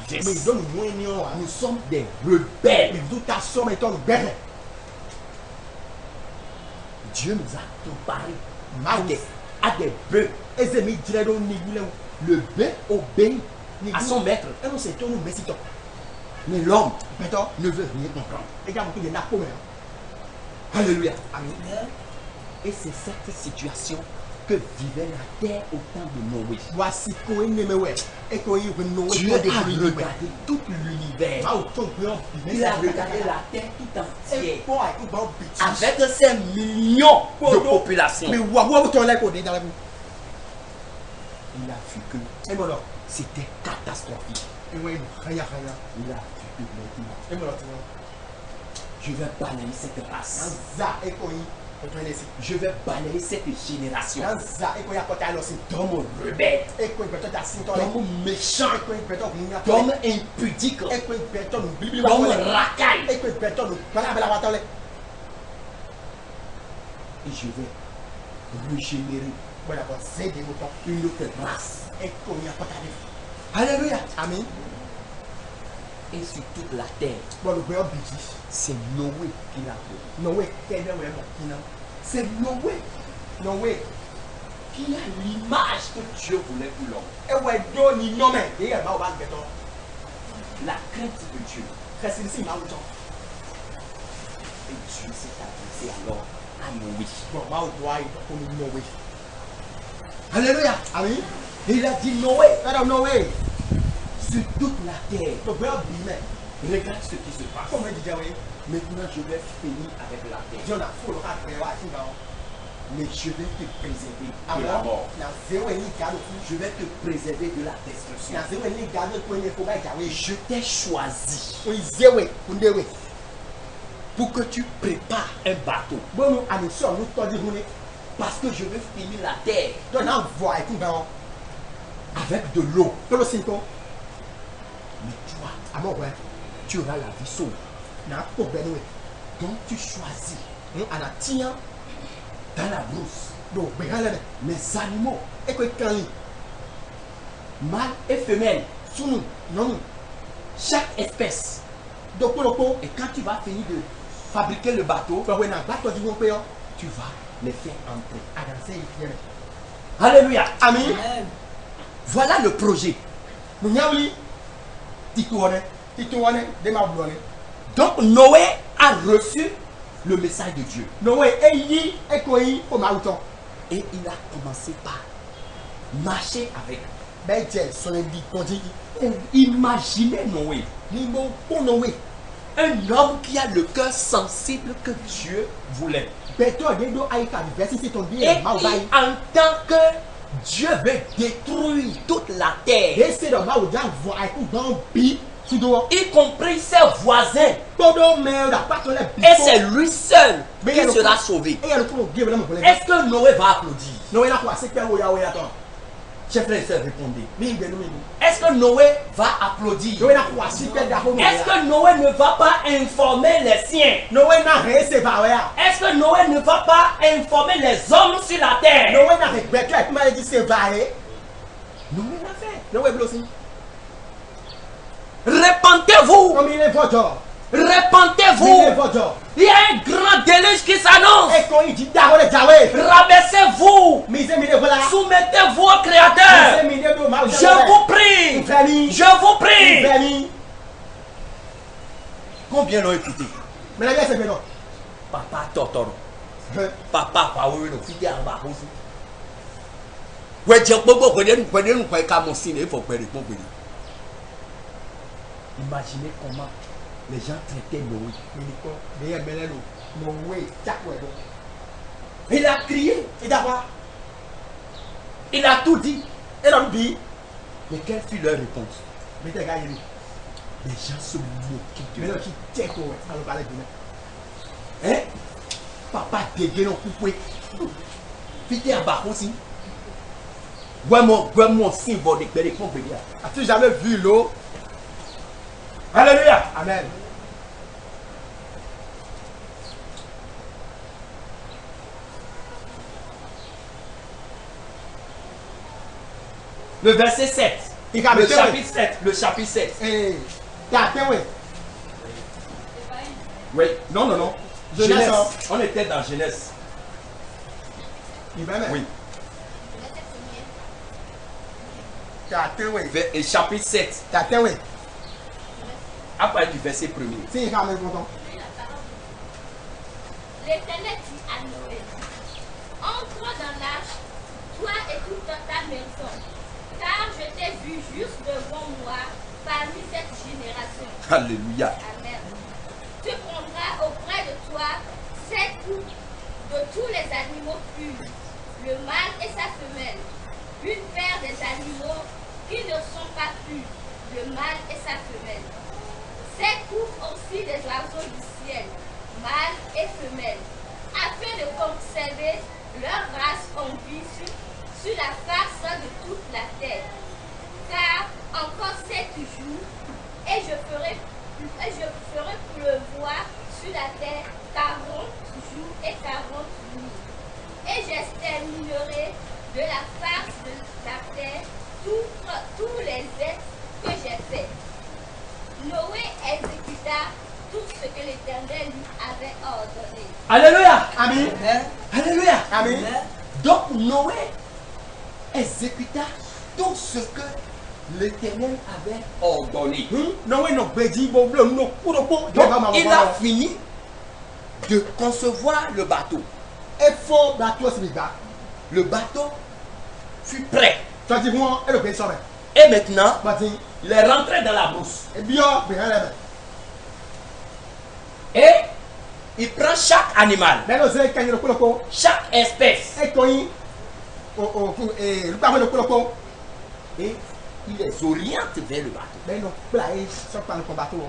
Mais sagesse. donne nous, nous, hein. Nous sommes des rebelles. Mais vous, ta somme, et ton, nous, bête. Dieu nous a préparé Maïs. à des bœufs. Et c'est mis direct au niveau là. Le bœuf obéit à son maître. Et nous, c'est toi, nous, mais c'est toi. Mais l'homme Péton, ne veut rien comprendre. et quand vous, il y en a pas, mais. Alléluia. Amen. Et c'est cette situation que vivait la terre au temps de Noé. Voici quoi, il me ouais. Et quoi, il veut nous, Dieu a regardé tout l'univers. Ah, autant que l'on, Il a regardé la terre tout entière. Et quoi, il va au bêtise. Avec ces millions de population. Mais waouh, ton lait, dans la boue. Il a vu que Et voilà. c'était catastrophique. Et ouais, rien. Il a vu que maintenant, Et voilà, je vais balayer cette race. ça, et quoi, il va laisser. Je vais balayer cette génération Ça, et quoi, il a pas à l'osser. d'hommes rebelles, Et quoi, il peut être assis, ton lait. d'hommes méchants, Et quoi, il peut être d'hommes impudiques, et quoi, il peut être nous, bibi, d'hommes racailles. et quoi, il peut être nous, voilà, la lait. Et je vais régénérer Voilà, c'est des moutons. une autre race. Et quoi, il a pas à Alléluia. Amen. Et sur toute la terre, Bon, le père bêtise. c'est Noé qui l'a fait. Noé, quel est le mot? C'est Noé. Noé. qui a l'image que Dieu voulait pour l'homme. Et ouais, do ni non mais, et elle va au bas de béton. La crainte de Dieu. Reste ici, ma outon. Et Dieu s'est adressé alors à Noé. Bon, ma outon, pour nous Noé. Alléluia. Amen. Et il a dit Noé, Madame Noé, sur toute la terre, le père Bimé, regarde ce qui se passe. comment dit oui? Maintenant, je vais finir avec la terre. Dieu n'a pas le cas de voir qui va. Mais je vais te préserver de la Alors, mort. la zéro et ni garde. Je vais te préserver de la destruction. La zéro et ni garde pour ne faut pas y Je t'ai choisi oui, zéro, pour nous, oui. pour que tu prépares un bateau. Bon, nous, à nous sommes, nous, t'en disons, Parce que je vais finir la terre donc, on voit et tout, ben, avec de l'eau. tout le symptôme. Mais toi, À mon ouais, tu auras la vie sauve. n'a pas ben, oui. Donc tu choisis Nous, à la tien, dans la brousse donc, ben, regardez, les animaux, et que quand il, mâles et femelles, sous nous, non, nous, chaque espèce. donc, pour le pot, Et quand tu vas finir de fabriquer le bateau, faut avoir un bateau du bon père, tu vas les faire entrer. à danser, il y a. Alléluia. Amen. Voilà le projet. Nous, n'y a oui, Titoune. tu te vois, des marbles, Donc Noé a reçu le message de Dieu. Noé, et y, et quoi, pour ma outon. Et il a commencé par marcher avec. Ben, tiens, son dit, qu'on dit, Imaginez Noé, ni bon, pour Noé. un homme qui a le cœur sensible que Dieu voulait. Ben, toi, des deux, aïe, car, versi, c'est ton Et bien, ma il ouaille. entend que Dieu veut détruire toute la terre, Et c'est le ma ouaille, voit, et tout, dans, bi, sous dehors. y compris ses voisins. Todo, mais, la patte, on est Et c'est lui seul Mais qui il y a le sera coup. sauvé. Et il y a le coup, Dieu, vraiment, pour les Est-ce que Noé va applaudir? Noé, là, quoi, c'est que, oui, oui, attends. Chers frères et sœurs, répondez. Mais, ben, nous, Est-ce que Noé va applaudir? Noé, là, quoi, c'est que, d'accord, Est-ce que Noé ne va pas informer les siens? Noé, n'a rien, c'est pas, ouais. Est-ce que Noé ne va pas informer les hommes sur la terre? Noé, n'a rien, ben, tu as, tu m'as dit, c'est vrai. Noé l'a fait. Noé, blossi. Répentez-vous! Comme il est votre. Il est Répentez-vous! votre. Il y a un grand déluge qui s'annonce! Et quand il dit, d'accord, les Yahweh. Rabaissez-vous! Mise, mille, voilà. Soumettez-vous au Créateur! Mise, mille, de mal. Je vous prie! Famille. Je vous prie! Famille. Combien l'ont écouté? Mais la vie, c'est non. Papa Totoro. Papa Paolo, fille en bas aussi. Ouais, tiens, nous il faut répondre. Imaginez comment les gens traitaient Noé. Il a crié, Et d'abord, il a tout dit. et l'homme dit, Mais quelle fut leur réponse? mais t'es gagné. Les gens se moquaient de Mais lui. là, qui t'es quoi, alors parler de nous. Hein? Papa dégueule en coupé. Fille en bas aussi. Vraiment, symbole de l'époque. As-tu jamais vu l'eau? Alléluia. Amen. Le verset 7. Il a Le mis chapitre 7. Le chapitre 7. Eh, t'as fait, ouais. Oui. Non, non, non. Genèse, Genèse. hein. On était dans Genèse. Il va mettre. Oui. T'as fait, ouais. Et chapitre 7. T'as fait, ouais. Après du verset 1er. Si, il a mis content. L'Éternel dit à Noé, entre dans l'arche, toi et toute ta maison, car je t'ai vu juste devant moi parmi cette génération. Alléluia. Amen. Tu prendras auprès de toi 7 couples de tous les animaux purs, le mâle et sa femelle, une paire des animaux qui ne sont pas purs, le mâle et sa femelle. 7 couples aussi des oiseaux du ciel, mâles et femelles, afin de conserver leur race en vie sur la face de toute la terre. Car encore 7 jours, et je ferai pleuvoir sur la terre 40 jours et 40 nuits. Et j'exterminerai de la face de la terre tous les êtres que j'ai faits. Noé exécuta tout ce que l'Éternel lui avait ordonné. Alléluia. Amen. Alléluia. Amen. Donc Noé exécuta tout ce que l'Éternel avait ordonné. Donc il a fini de concevoir le bateau. Le bateau fut prêt. Et maintenant, il est rentré dans la brousse. Et il prend chaque animal, chaque espèce, et il les oriente vers le bateau.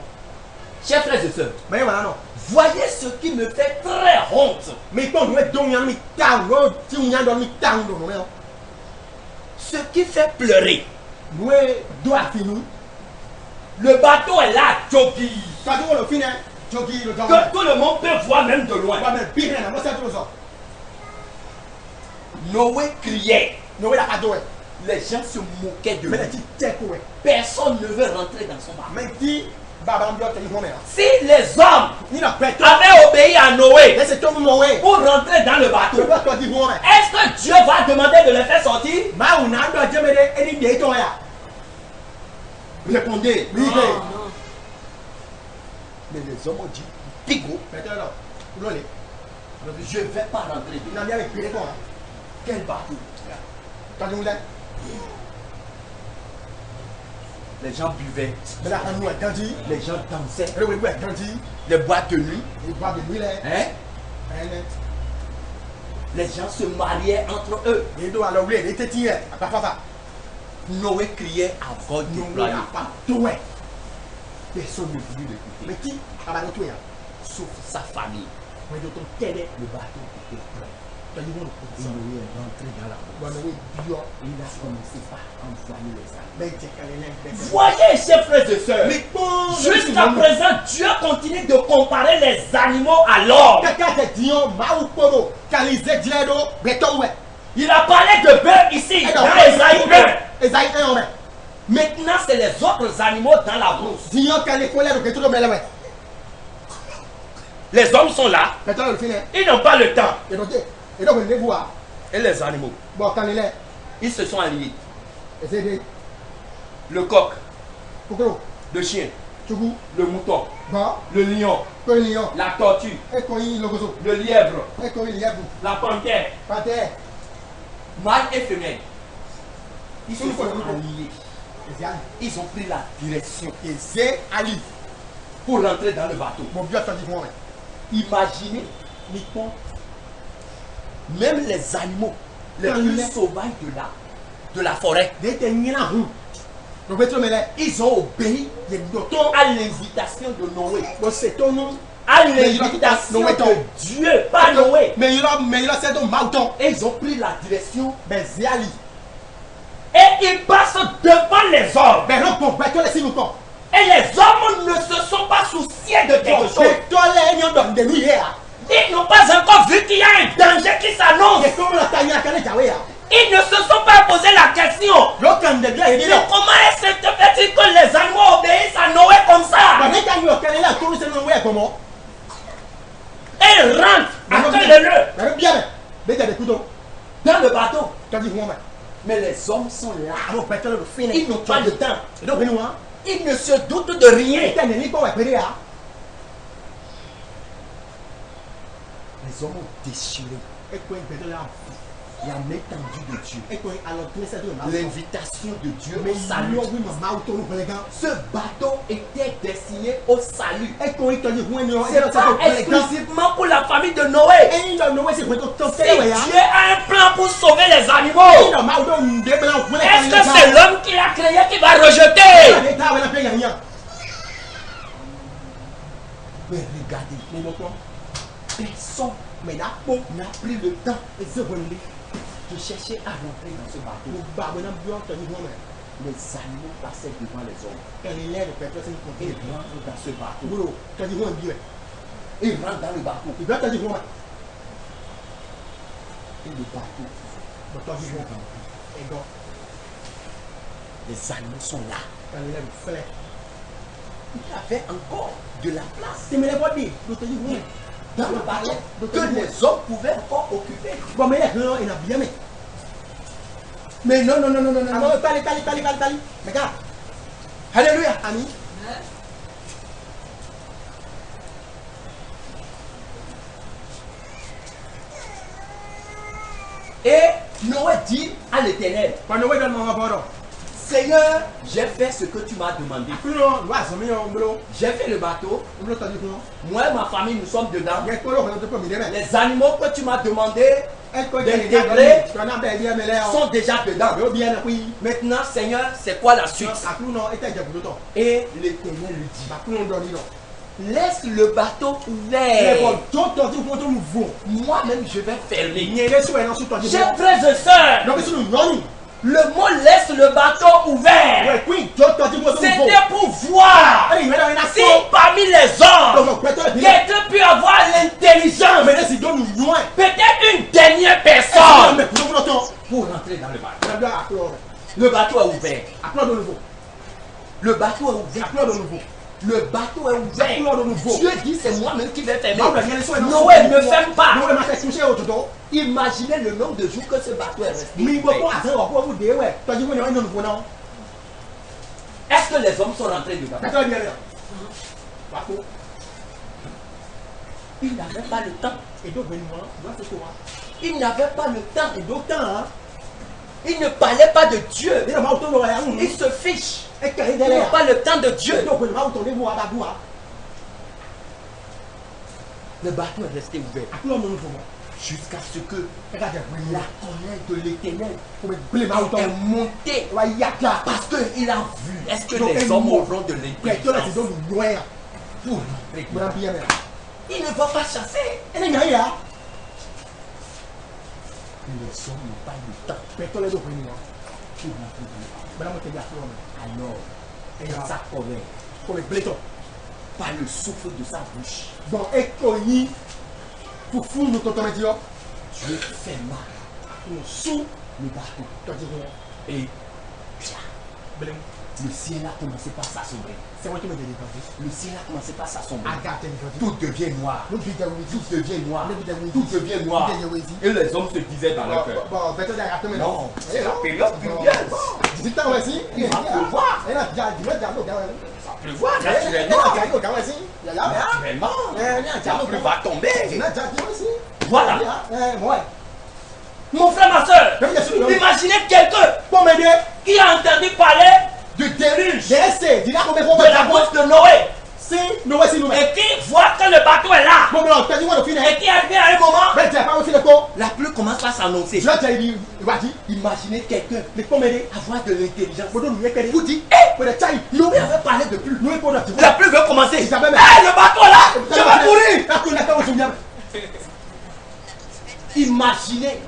Chers frères et sœurs, voyez ce qui me fait très honte. Ce qui fait pleurer. Le bateau est là, Jogi. Que tout le monde peut voir même de loin. Noé criait. Les gens se moquaient de lui. Personne ne veut rentrer dans son bateau. Si les hommes avaient obéi à Noé pour rentrer dans le bateau, est-ce que Dieu va demander de les faire sortir? Répondez. Non. Mais les hommes ont dit, Pigo, je ne vais pas rentrer. Quel bateau? Les gens buvaient. Les gens dansaient. Les boîtes de nuit. Hein? Les gens se mariaient entre eux. Noé criait à voix déployée. Personne ne voulut l'écouter. Sauf sa famille. Le bateau était plein. Et Noé est rentré dans la boîte. Il a commencé par envoyer les âmes. Voyez, chers frères et sœurs, jusqu'à présent, Dieu continue de comparer les animaux à l'homme. Il a parlé de bœufs ici, dans Esaïe 1. Maintenant, c'est les autres animaux dans la brousse. Les hommes sont là. Ils n'ont pas le temps. Et les animaux, ils se sont alliés. Le coq, le chien, le mouton, le lion, la tortue, le lièvre, la panthère, mâle et femelle. Ils se sont alliés. Ils ont pris la direction pour rentrer dans le bateau. Imaginez, même les animaux les plus sauvages de la forêt, ils ont obéi à l'invitation de Noé. À l'invitation de Dieu, pas Noé. Et ils ont pris la direction. Et ils passent devant les hommes. Et les hommes ne se sont pas souciés de quelque chose. Ils n'ont pas encore vu qu'il y a un danger qui s'annonce. Ils ne se sont pas posé la question. Mais comment est-ce que fait-il que les animaux obéissent à Noé comme ça? Et ils rentrent dans le bateau. Mais les hommes sont là. Ils n'ont pas le temps. Ils ne se doutent de rien. Les hommes ont déchiré la l'étendue de Dieu, l'invitation de Dieu au salut. Ce bateau était destiné au salut. C'est pas exclusivement pour la famille de Noé. Si Dieu a un plan pour sauver les animaux, est-ce que c'est l'homme qui l'a créé qui va rejeter? Mais regardez, personne n'a pris le temps de chercher à rentrer dans ce bateau. Les animaux passaient devant les hommes. Ils rentrent dans ce bateau. Ils rentrent dans le bateau. Et le bateau les animaux sont là. Il y avait encore de la place dans le bateau que les hommes pouvaient encore occuper. Mais non. Alors, tali. Regarde. Alléluia. Ami. Et Noé dit à l'Éternel, Noé donne mon rapport. Seigneur, j'ai fait ce que tu m'as demandé. J'ai fait le bateau. Moi et ma famille, nous sommes dedans. Les animaux que tu m'as demandé d'intégrer sont déjà dedans. Maintenant, Seigneur, c'est quoi la suite? Et l'Éternel lui dit, laisse le bateau ouvert. Moi-même, je vais fermer. J'ai frères et sœurs. Le mot laisse le bateau ouvert. C'était pour voir si parmi les hommes, quelqu'un peut avoir l'intelligence. Peut-être une dernière personne pour rentrer dans le bateau. Le bateau est ouvert. Le bateau est ouvert. Le bateau est ouvert. Dieu dit c'est moi-même qui vais fermer. Noé ne ferme pas. Imaginez le nombre de jours que ce bateau est resté. Est-ce que les hommes sont rentrés dedans? Ils n'avaient pas le temps. Ils n'avaient pas le temps. Ils ne parlaient pas de Dieu. Ils se fichent. Ils n'ont pas le temps de Dieu. Le bateau est resté ouvert. Jusqu'à ce que la colère de l'Éternel est montée. Parce qu'il a vu. Est-ce que les hommes auront de l'intelligence pour rentrer? Il ne va pas chasser. Les hommes n'ont pas le temps pour rentrer dans le bateau. Alors, dans sa colère, par le souffle de sa bouche, Dieu ferma sous le bateau. Et le ciel a commencé par s'assombrer. Le ciel a commencé par s'assombrer. Tout devient noir. Tout devient noir. Tout devient noir. Et les hommes se disaient dans leur cœur, non, c'est la période pluvieuse. Il va pleuvoir. Ça pleuvoir naturellement. La pluie va tomber. Voilà. Mon frère, ma soeur, imaginez quelqu'un qui a entendu parler du déluge de la bouche de Noé. Et qui voit que le bateau est là. Et qui arrive à un moment, la pluie commence à s'annoncer. Imaginez quelqu'un avoir de l'intelligence. Vous dites, Noé avait parlé de pluie. La pluie veut commencer. Le bateau est là. Je vais mourir. Imaginez.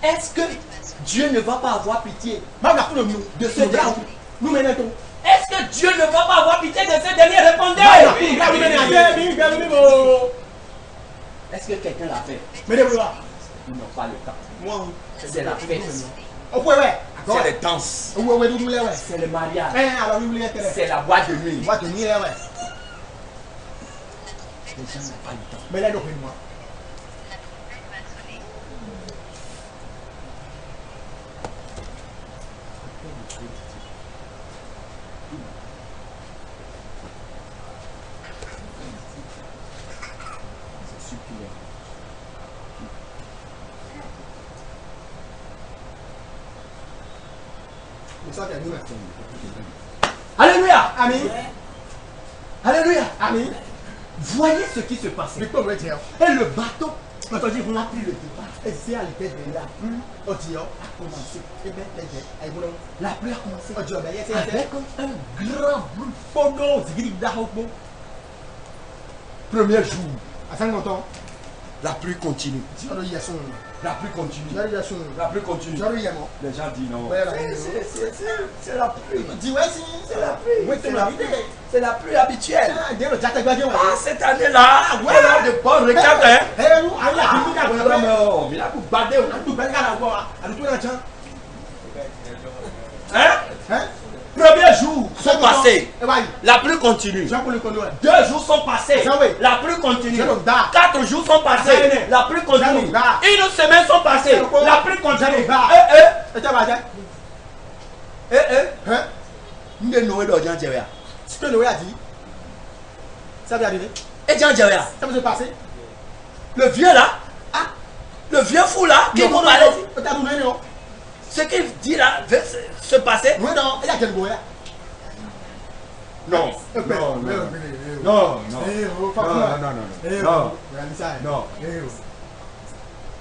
Est-ce que Dieu ne va pas avoir pitié de ce dernier? Est-ce que Dieu ne va pas avoir pitié de ce dernier? Répondez. Est-ce que quelqu'un l'a fait? Ils n'ont pas le temps. C'est la fête. C'est les danses. C'est le mariage. C'est la boîte de nuit. Les gens n'ont pas le temps. Alléluia. Amen. Alléluia. Amen. Voyez ce qui se passe. Et le bateau a pris le départ. La pluie a commencé avec un grand bruit. Premier jour, la pluie continue. La pluie continue. La pluie continue. Les gens disent non. C'est la pluie. C'est la pluie. C'est la pluie habituelle. Cette année-là, on a de bonnes récoltes. Premier jour, sont passés. La pluie continue. 2 jours sont passés. La pluie continue. 4 jours sont passés. La pluie continue. 1 semaine sont passées. La pluie continue. Ce que Noé a dit, ça va arriver. Et Jean Djaria, Ça va se passer. le vieux là, le vieux fou là, qui vous parlait, ce qu'il dit là, va se passer. Oui, non, il y a quel bois? Non. Non.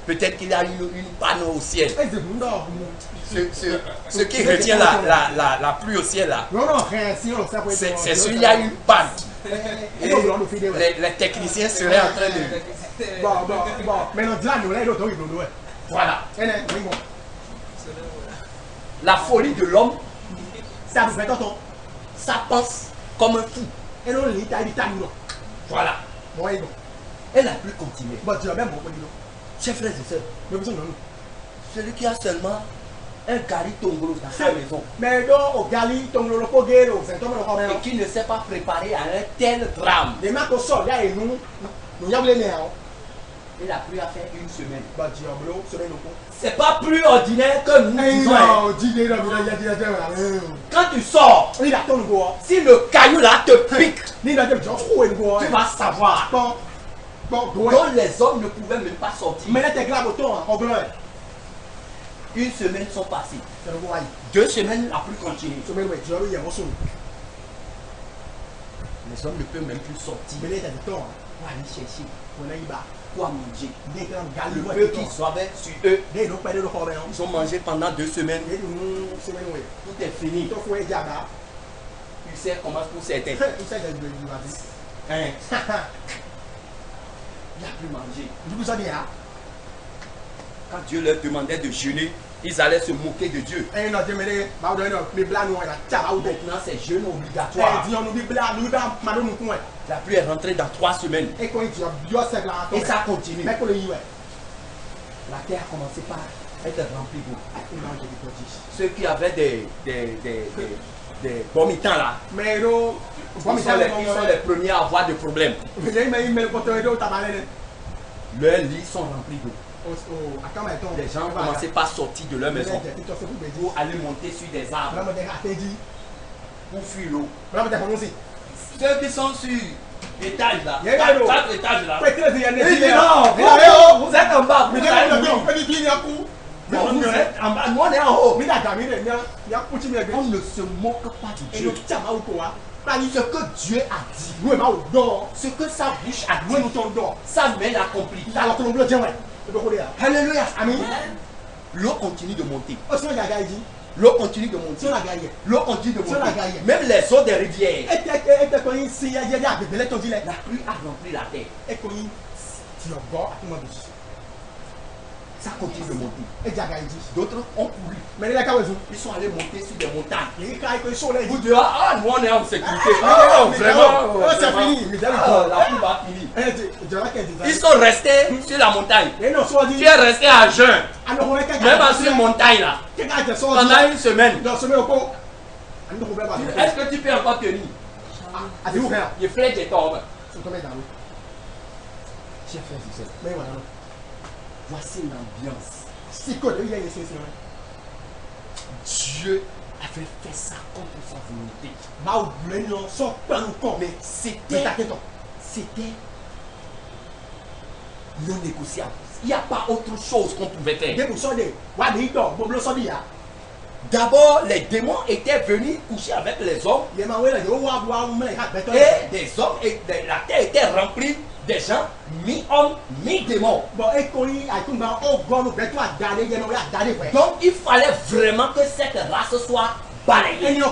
Peut-être qu'il y a une panne au ciel. Ce qui retient la pluie au ciel là, c'est celui qui a une panne. Et les techniciens seraient en train de... Voilà. La folie de l'homme, ça pense comme un fou. Voilà. Et la pluie continue. Chers frères et sœurs, celui qui a seulement un gari tongolo dans sa maison et qui ne s'est pas préparé à un tel drame, et la pluie a fait 1 semaine. C'est pas plus ordinaire que nous disons. Quand tu sors, si le caillou là te pique, tu vas savoir. Donc les hommes ne pouvaient même pas sortir. 1 semaine sont passées. 2 semaines, la pluie continue. Les hommes ne peuvent même plus sortir. Pour aller chercher quoi manger. Le peu qui soivait sur eux, ils ont mangé pendant 2 semaines. Tout est fini. Tu sais comment pour certains. Il n'y a plus mangé. Quand Dieu leur demandait de jeûner, ils allaient se moquer de Dieu. Maintenant, c'est jeûne obligatoire. La pluie est rentrée dans 3 semaines. Et ça continue. La terre a commencé par être remplie d'eau. Ceux qui avaient des vomitants là, ils sont les premiers à avoir des problèmes. Leurs lits sont remplis d'eau. Les gens commençaient par sortir de leur maison pour aller monter sur des arbres pour fuir l'eau. Ceux qui sont sur l'étage là, 4 étages là, ils disent non, vous êtes en bas, vous allez nous êtes en bas, nous on est en haut. On ne se moque pas de Dieu. Ce que Dieu a dit, ce que sa bouche a dit, sa main l'accomplit. Alléluia. Amen. L'eau continue de monter. L'eau continue de monter. L'eau continue de monter. Même les eaux des rivières. La pluie a rempli la terre. Ça continue de monter. D'autres ont couru. Ils sont allés monter sur des montagnes. Vous dites, ah, nous on est en sécurité. Ah, vraiment, c'est fini. La pluie va finir. Ils sont restés sur la montagne. Tu es resté à jeun. Même sur une montagne là. Pendant 1 semaine. Est-ce que tu peux encore tenir? Je flèche et tombe. Chers frères et sœurs, voici l'ambiance. Dieu avait fait ça contre sa volonté. Mais c'était non négociable. Il n'y a pas autre chose qu'on pouvait faire. D'abord, les démons étaient venus coucher avec les hommes. Et des hommes, et la terre était remplie des gens, mi-hommes, mi-démons. Donc il fallait vraiment que cette race soit balayée.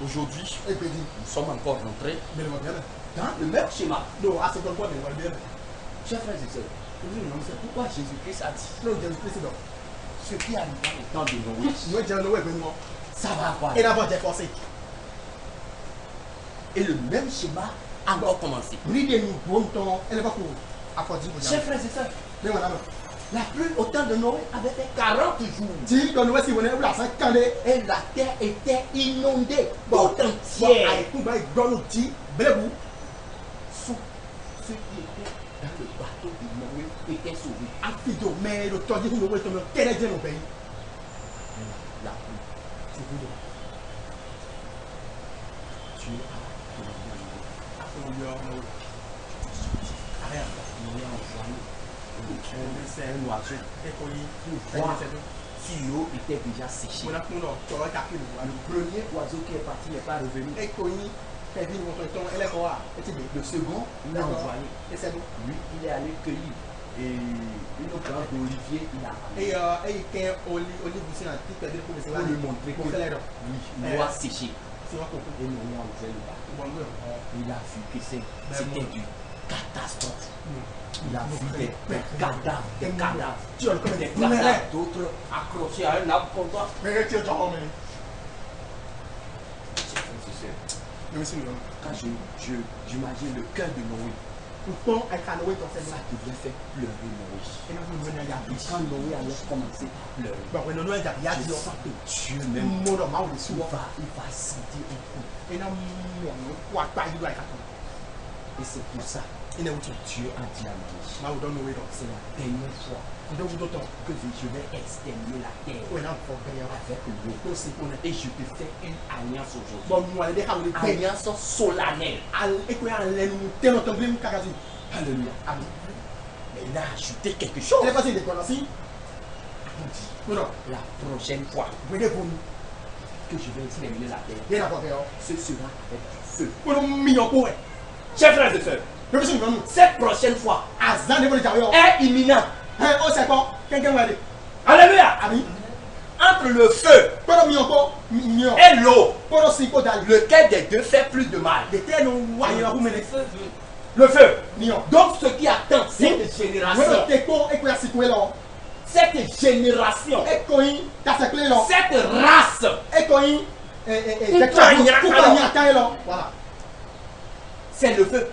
Aujourd'hui, nous sommes encore rentrés dans le même schéma. Chers frères et sœurs, c'est pourquoi Jésus-Christ a dit ce qui arrivera au temps de Noé, ça va avoir. Et le même schéma a encore commencé. Chers frères et sœurs, La pluie au temps de Noé avait fait 40 jours. Dis que Noé, si vous voulez, la 5 années. Et la terre était inondée tout entière. Ceux qui étaient dans le bateau de Noé étaient sauvés. Mais le temps dit que Noé est quel est Dieu au pays? La pluie. C'est vous. Dieu a demandé à Noé. Noé a envoyé un oiseau pour voir si l'eau était déjà séchée. Le premier oiseau qui est parti n'est pas revenu. Le second, il a envoyé. Lui, il est allé cueillir. Et une autre branche d'olivier, il a ramené. Pour lui montrer que oui, l'eau a séché. Et Noé a ouvert le bateau. Il a vu que c'était une catastrophe. Il a vu des cadavres, des cadavres, d'autres accrochés à un arbre comme ça. Quand j'imagine le cœur de Noé, ça devait faire pleurer Noé. Quand Noé allait commencer à pleurer, je sens que Dieu même il va sentir un coup. Et c'est pour ça que Dieu a dit à Noé, c'est la dernière fois que je vais exterminer la terre avec l'eau. Et je te fais une alliance aujourd'hui. Alliance solennelle. Alléluia. Mais il a ajouté quelque chose. Il dit, la prochaine fois que je vais exterminer la terre, ce sera avec du feu. Chers frères et sœurs, cette prochaine fois est imminente. Alléluia. Entre le feu et l'eau, lequel des deux fait plus de mal? Le feu. Donc ce qui attend cette génération, cette race, c'est le feu.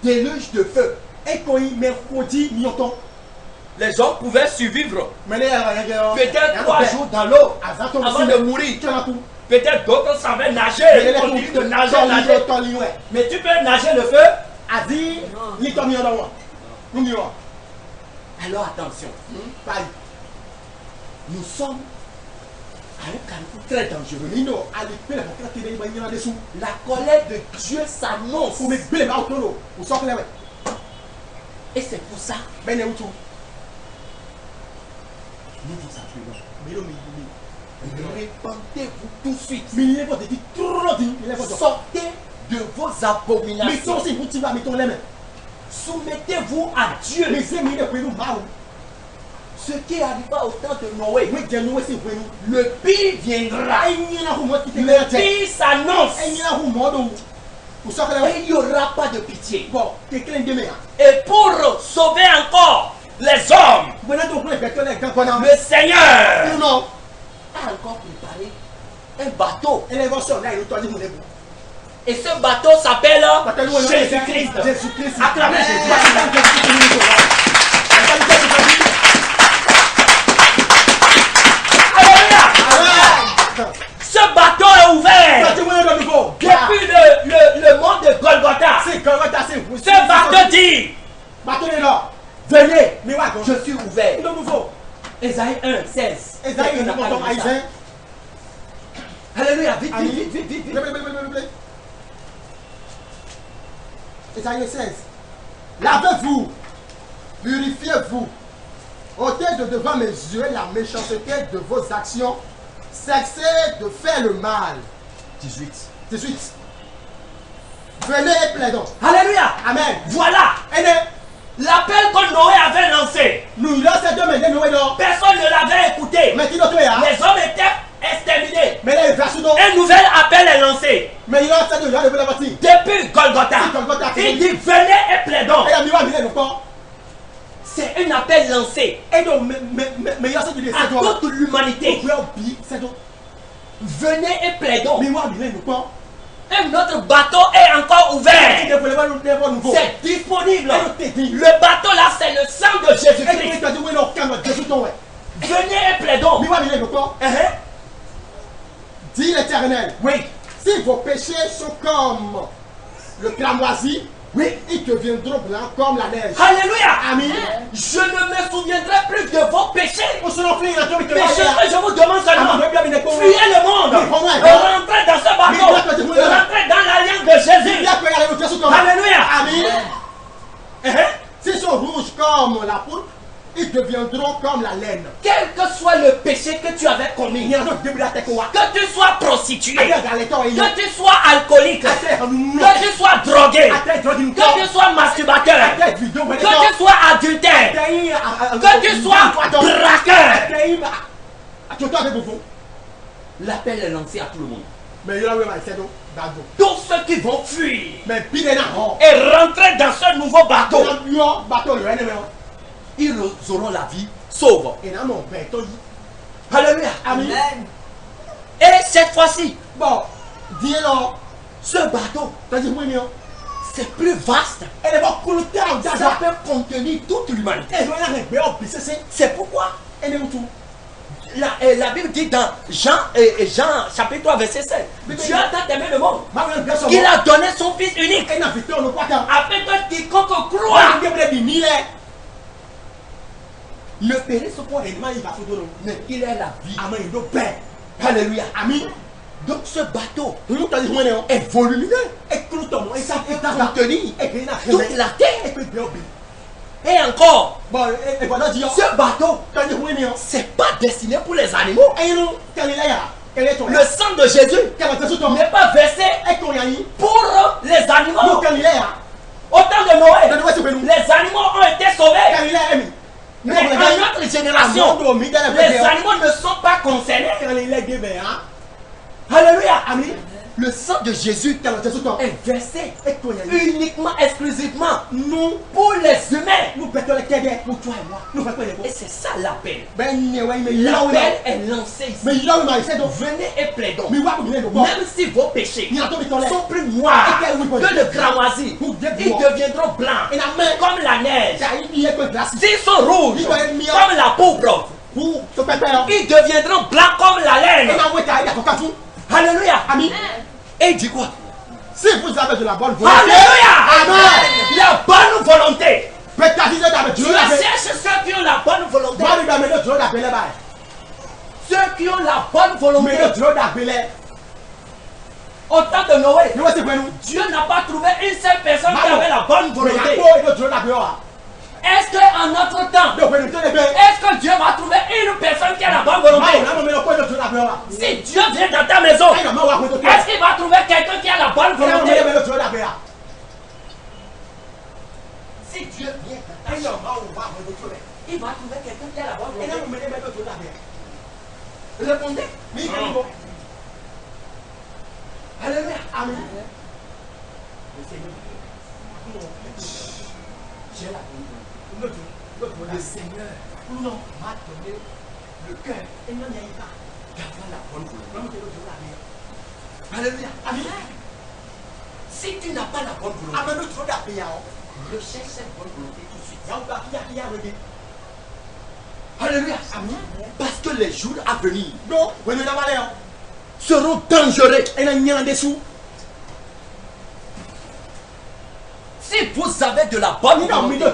Déluge de feu. Les hommes pouvaient survivre peut-être 3 jours dans l'eau avant de mourir. Peut-être d'autres savaient nager. Ils continuent de nager. Mais tu peux nager le feu. Alors attention. Nous sommes à un carrefour très dangereux. La colère de Dieu s'annonce. Et c'est pour ça. Nous vous appelons. Répandez-vous tout de suite. Sortez de vos abominations. Soumettez-vous à Dieu. Ce qui arriva au temps de Noé, le pire viendra. Le pire s'annonce. Et il n'y aura pas de pitié. Et pour sauver encore les hommes, le Seigneur a encore préparé un bateau. Et ce bateau s'appelle Jésus-Christ. Acclamez Jésus. Alléluia. Ce bateau est ouvert depuis le mont de Golgotha. Ce bateau dit, venez, je suis ouvert. Ésaïe 1, 16. Alléluia, vite. Ésaïe 16. Lavez-vous, purifiez-vous, ôtez de devant mes yeux la méchanceté de vos actions, cessez de faire le mal. 18. Venez et plaidons. Alléluia. Amen. Voilà. L'appel que Noé avait lancé. Personne ne l'avait écouté. Les hommes étaient exterminés. Un nouvel appel est lancé. Depuis Golgotha. Il dit venez et plaidons. C'est un appel lancé à toute l'humanité. Venez et plaidons. Et notre bateau est encore ouvert. C'est disponible. Le bateau là, c'est le sang de Jésus-Christ. Venez et plaidons. Dit l'Éternel. Oui. Si vos péchés sont comme le cramoisi, oui, ils deviendront blancs comme la neige. Alléluia. Amen. Je ne me souviendrai plus de vos péchés. Mais Je vous demande seulement, fuyez le monde. Rentrez dans ce bateau. Rentrez dans l'alliance de Jésus. Alléluia. Amen. S'ils sont rouges comme la poudre, ils deviendront comme la laine. Quel que soit le péché que tu avais commis, que tu sois prostitué, que tu sois alcoolique, que tu sois drogué, que tu sois masturbateur, que tu sois adultère, que tu sois braqueur, l'appel est lancé à tout le monde. Tous ceux qui vont fuir et rentrer dans ce nouveau bateau, ils auront la vie sauve. Alléluia. Amen. Et cette fois-ci, Bon, ce bateau, c'est plus vaste. Ça peut contenir toute l'humanité. C'est pourquoi la Bible dit dans Jean chapitre 3 verset 7, Dieu a tant aimé le monde qu'il a donné son fils unique afin que quiconque croit ne périsse point, mais qu'il ait la vie. Alléluia. Amen. Donc ce bateau est volumineux et ça peut contenir toute la terre. Et encore, ce bateau, c'est pas destiné pour les animaux. Le sang de Jésus n'est pas versé pour les animaux. Au temps de Noé, les animaux ont été sauvés. Mais en notre génération, les animaux ne sont pas concernés. Alléluia. Amen. Le sang de Jésus est versé uniquement, exclusivement pour les humains, pour toi et moi. Et c'est ça l'appel. L'appel est lancé ici. Venez et plaidons. Même si vos péchés sont plus noirs que le cramoisi, ils deviendront blancs comme la neige. S'ils sont rouges comme la pourpre, ils deviendront blancs comme la laine. Alléluia. Amen. Et il dit quoi? Si vous avez de la bonne volonté, Alléluia. Amen. La bonne volonté. Je Dieu cherche ceux qui ont la bonne volonté. Ceux qui ont la bonne volonté. Au temps de Noé, Dieu n'a pas trouvé une seule personne qui avait la bonne volonté. Est-ce qu'en notre temps, est-ce que Dieu va trouver une personne qui a la bonne volonté? Si Dieu vient dans ta maison, est-ce qu'il va trouver quelqu'un qui a la bonne volonté? Si Dieu vient dans ta maison, il va trouver quelqu'un qui a la bonne volonté. Répondez. Alléluia. Amen. J'ai la bonne volonté. Le Seigneur m'a donné le cœur d'avoir la bonne volonté. Alléluia. Amen. Si tu n'as pas la bonne volonté, recherche cette bonne volonté tout de suite. Alléluia. Amen. Parce que les jours à venir seront dangereux. Si vous avez de la bonne volonté,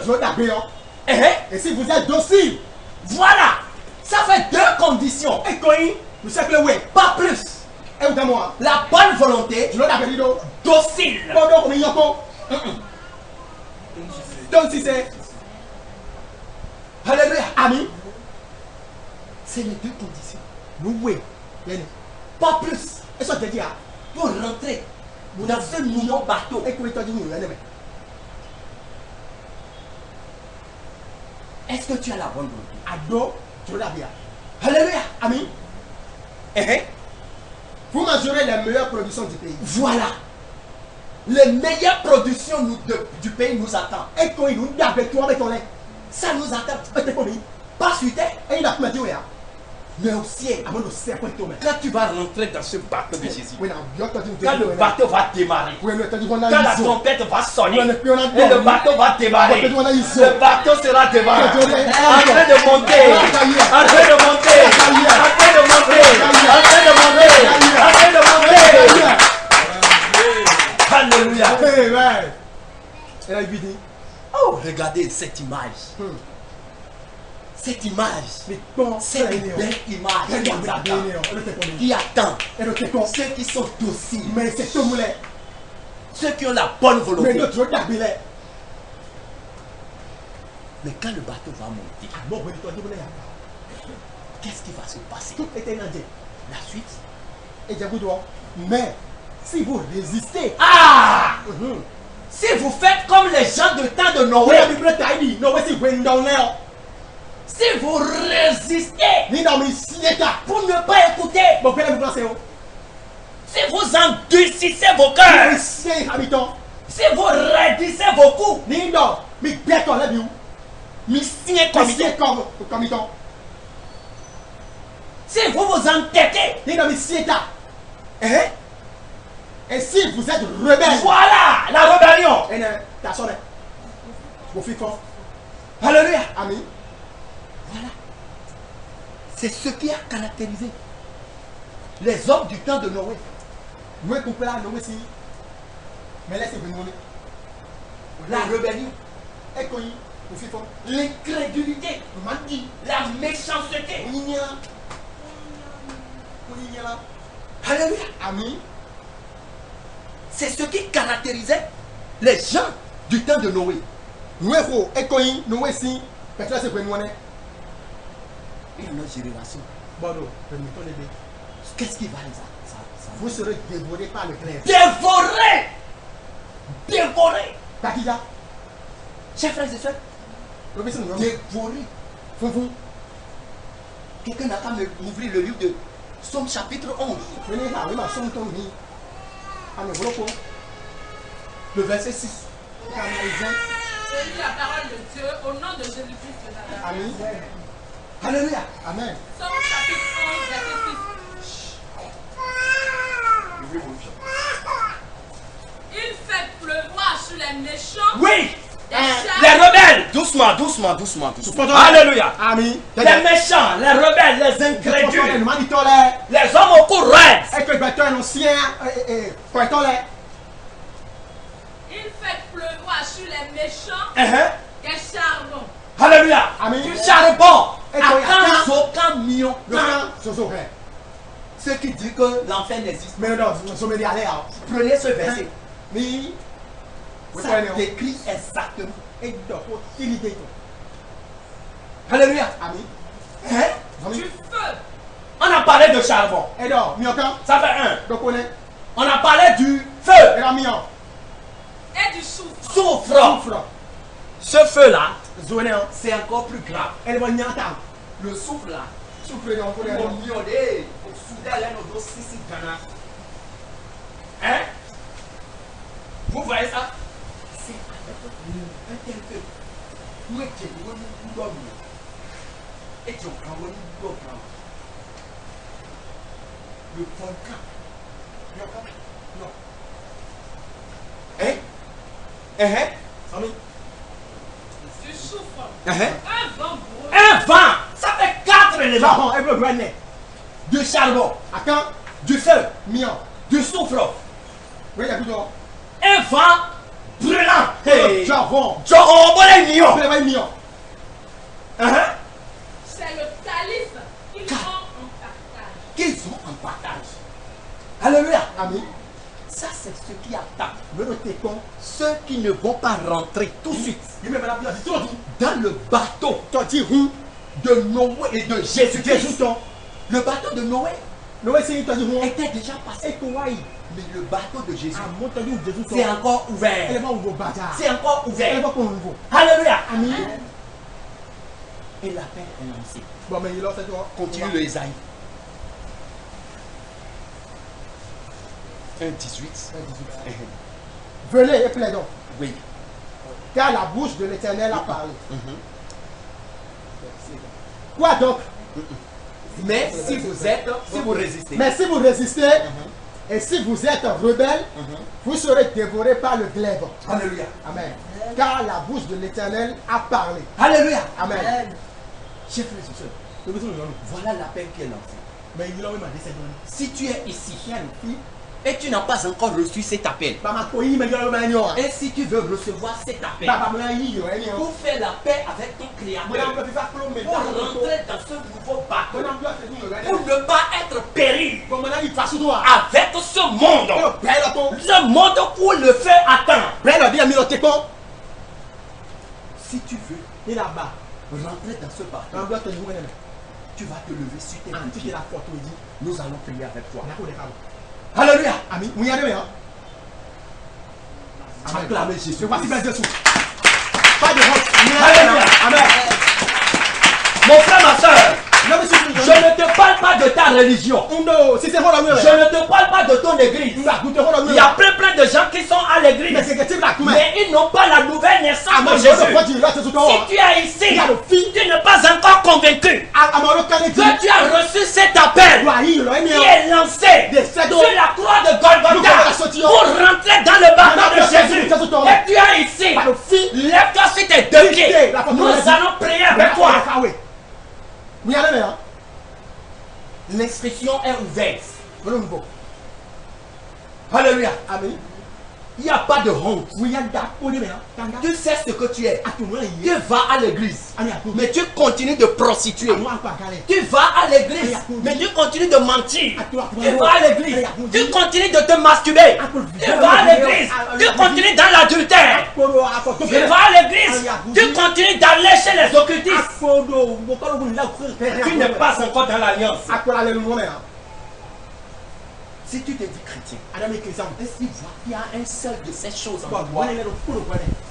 et si vous êtes docile, voilà, ça fait deux conditions, pas plus. La bonne volonté, docile. donc si c'est Alléluia. Amen. C'est les deux conditions. Pas plus. Pour rentrer dans ce nouveau bateau. Est-ce que tu as la bonne volonté? Alléluia. Amen. Vous mesurez les meilleures productions du pays. Voilà. Les meilleures productions du pays nous attendent. Ça nous attend. Pas suite. Mais au ciel, quand tu vas rentrer dans ce bateau de Jésus, quand le bateau va démarrer, quand la trompette va sonner, et le bateau va démarrer, le bateau sera démarré, en train de monter, en train de monter, en train de monter, en train de monter, en train de monter. Alléluia. Oh, regardez cette image. Cette image, c'est une belle image qui attend ceux qui sont dociles, ceux qui ont la bonne volonté. Mais quand le bateau va monter, qu'est-ce qui va se passer? La suite. Mais si vous résistez, Si vous faites comme les gens de temps de Noé, si vous résistez pour ne pas écouter, si vous endurcissez vos cœurs, si vous raidissez vos coups, si vous vous entêtez, et si vous êtes rebelle, voilà la rébellion. Alléluia. Amen. Voilà. C'est ce qui a caractérisé les hommes du temps de Noé. La rébellion, l'incrédulité, la méchanceté. Alléluia. Amen. C'est ce qui caractérisait les gens du temps de Noé. Et notre génération, qu'est-ce qui va les Vous serez dévorés par le clair. dévorer? Dévorer. Takija, Chers frères et sœurs, dévorer. Quelqu'un n'a qu'à m'ouvrir le livre de Somme chapitre 11. Le verset 6. Je lis la parole de Dieu au nom de Jésus-Christ de Nazareth. Amen. Alléluia. Amen. Somme chapitre 11, verset 6. Il fait pleuvoir sur les méchants. Oui. Des chars. Les rebelles. Doucement, doucement, doucement, doucement. Alléluia. Amen. Les méchants, les rebelles, les incrédules, les hommes au cou raide. Il fait pleuvoir sur les méchants des charbons. Alléluia. Amen. Du charbon. Et toi, Attends, aucun million. Amen. Ceux qui disent que l'enfer n'existe pas. Mais non, nous sommes allés à Prenez ce verset. mais Ça décrit exactement. et donc il est Alléluia. Amen. Du feu. On a parlé de charbon. Et donc mioka Ça fait un. donc on est On a parlé du feu. et la mion Et du soufre. Soufre. souffre Ce feu-là, zoné c'est encore plus grave. elle va nyata Le souffle là, souffre donc on est au miodé, au soudain, là, nos dos, six, Ghana. Hein? Vous voyez ça? C'est avec un tel feu. Où est-ce que vous dormez? Et tu as un volcan. Le volcan. Non. Hein? Amen. Du soufre. Hein? Un vent brûlant. Un vent! Ça fait 4 éléments. Charbon elle veut gagner Du charbon, à quand du feu, mion du soufre. oui il y a plutôt Un vent brûlant. Hey! charbon Oh, bon, les millions. elle va mion C'est le calice qu'ils ont en partage. Qu'ils ont en partage. Alléluia. Amen. Ça, c'est ce qui attend le retécon ceux qui ne vont pas rentrer tout de suite il me la place toi dans le bateau toi dis rou de Noé et de Jésus Jésus-Christ. ton Le bateau de Noé Noé c'est toi dis rou était déjà passé. et quoi Mais le bateau de Jésus, à mon temps Jésus c'est encore elle ouvert. va ouvrir bazar C'est encore elle ouvert. va pour nouveau Alléluia. Amen. Et l'appel est lancé. Bon mais il a fait toi Continue le Isaïe. 1,18. venez et plaidons Oui. car la bouche de l'Éternel a parlé. Quoi donc Mais si vous résistez. Mais si vous résistez, et si vous êtes rebelle, vous serez dévorés par le glaive. Alléluia. Amen. Car la bouche de l'Éternel a parlé. Alléluia. Amen. Chers frères et sœurs, voilà l'appel qui est lancé. Si tu es ici et tu n'as pas encore reçu cet appel, et si tu veux recevoir cet appel pour faire la paix avec ton Créateur, pour rentrer dans ce nouveau bateau, pour ne pas être péri avec ce monde, le monde où le feu attend. Si tu veux rentrer dans ce bateau, tu vas te lever sur tes pieds. Nous allons prier avec toi. Alléluia. Amen. Acclamez Jésus. Voici Jésus. Pas de honte. Alléluia. Amen. Mon frère, ma soeur, je ne te parle pas de ta religion. Je ne te parle pas de ton église. Il y a plein de gens qui sont à l'église, mais ils n'ont pas la nouvelle naissance de Jésus. Si tu es ici, tu n'es pas encore convaincu que tu as reçu cet appel qui est lancé sur la croix de Golgotha pour rentrer dans le baptême de Jésus. Et tu es ici, lève-toi sur tes deux pieds. Nous allons prier avec toi. L'inscription est ouverte. Alléluia. Amen. Il n'y a pas de honte. Tu sais ce que tu es. Tu vas à l'église, mais tu continues de prostituer. Tu vas à l'église, mais tu continues de mentir. Tu vas à l'église, tu continues de te masturber. Tu vas à l'église, tu continues dans l'adultère. Tu vas à l'église, tu continues d'aller chez les occultistes. Tu n'es pas encore dans l'alliance. Si tu te dis chrétien, et si vois qu'il y a un seul de ces choses en toi,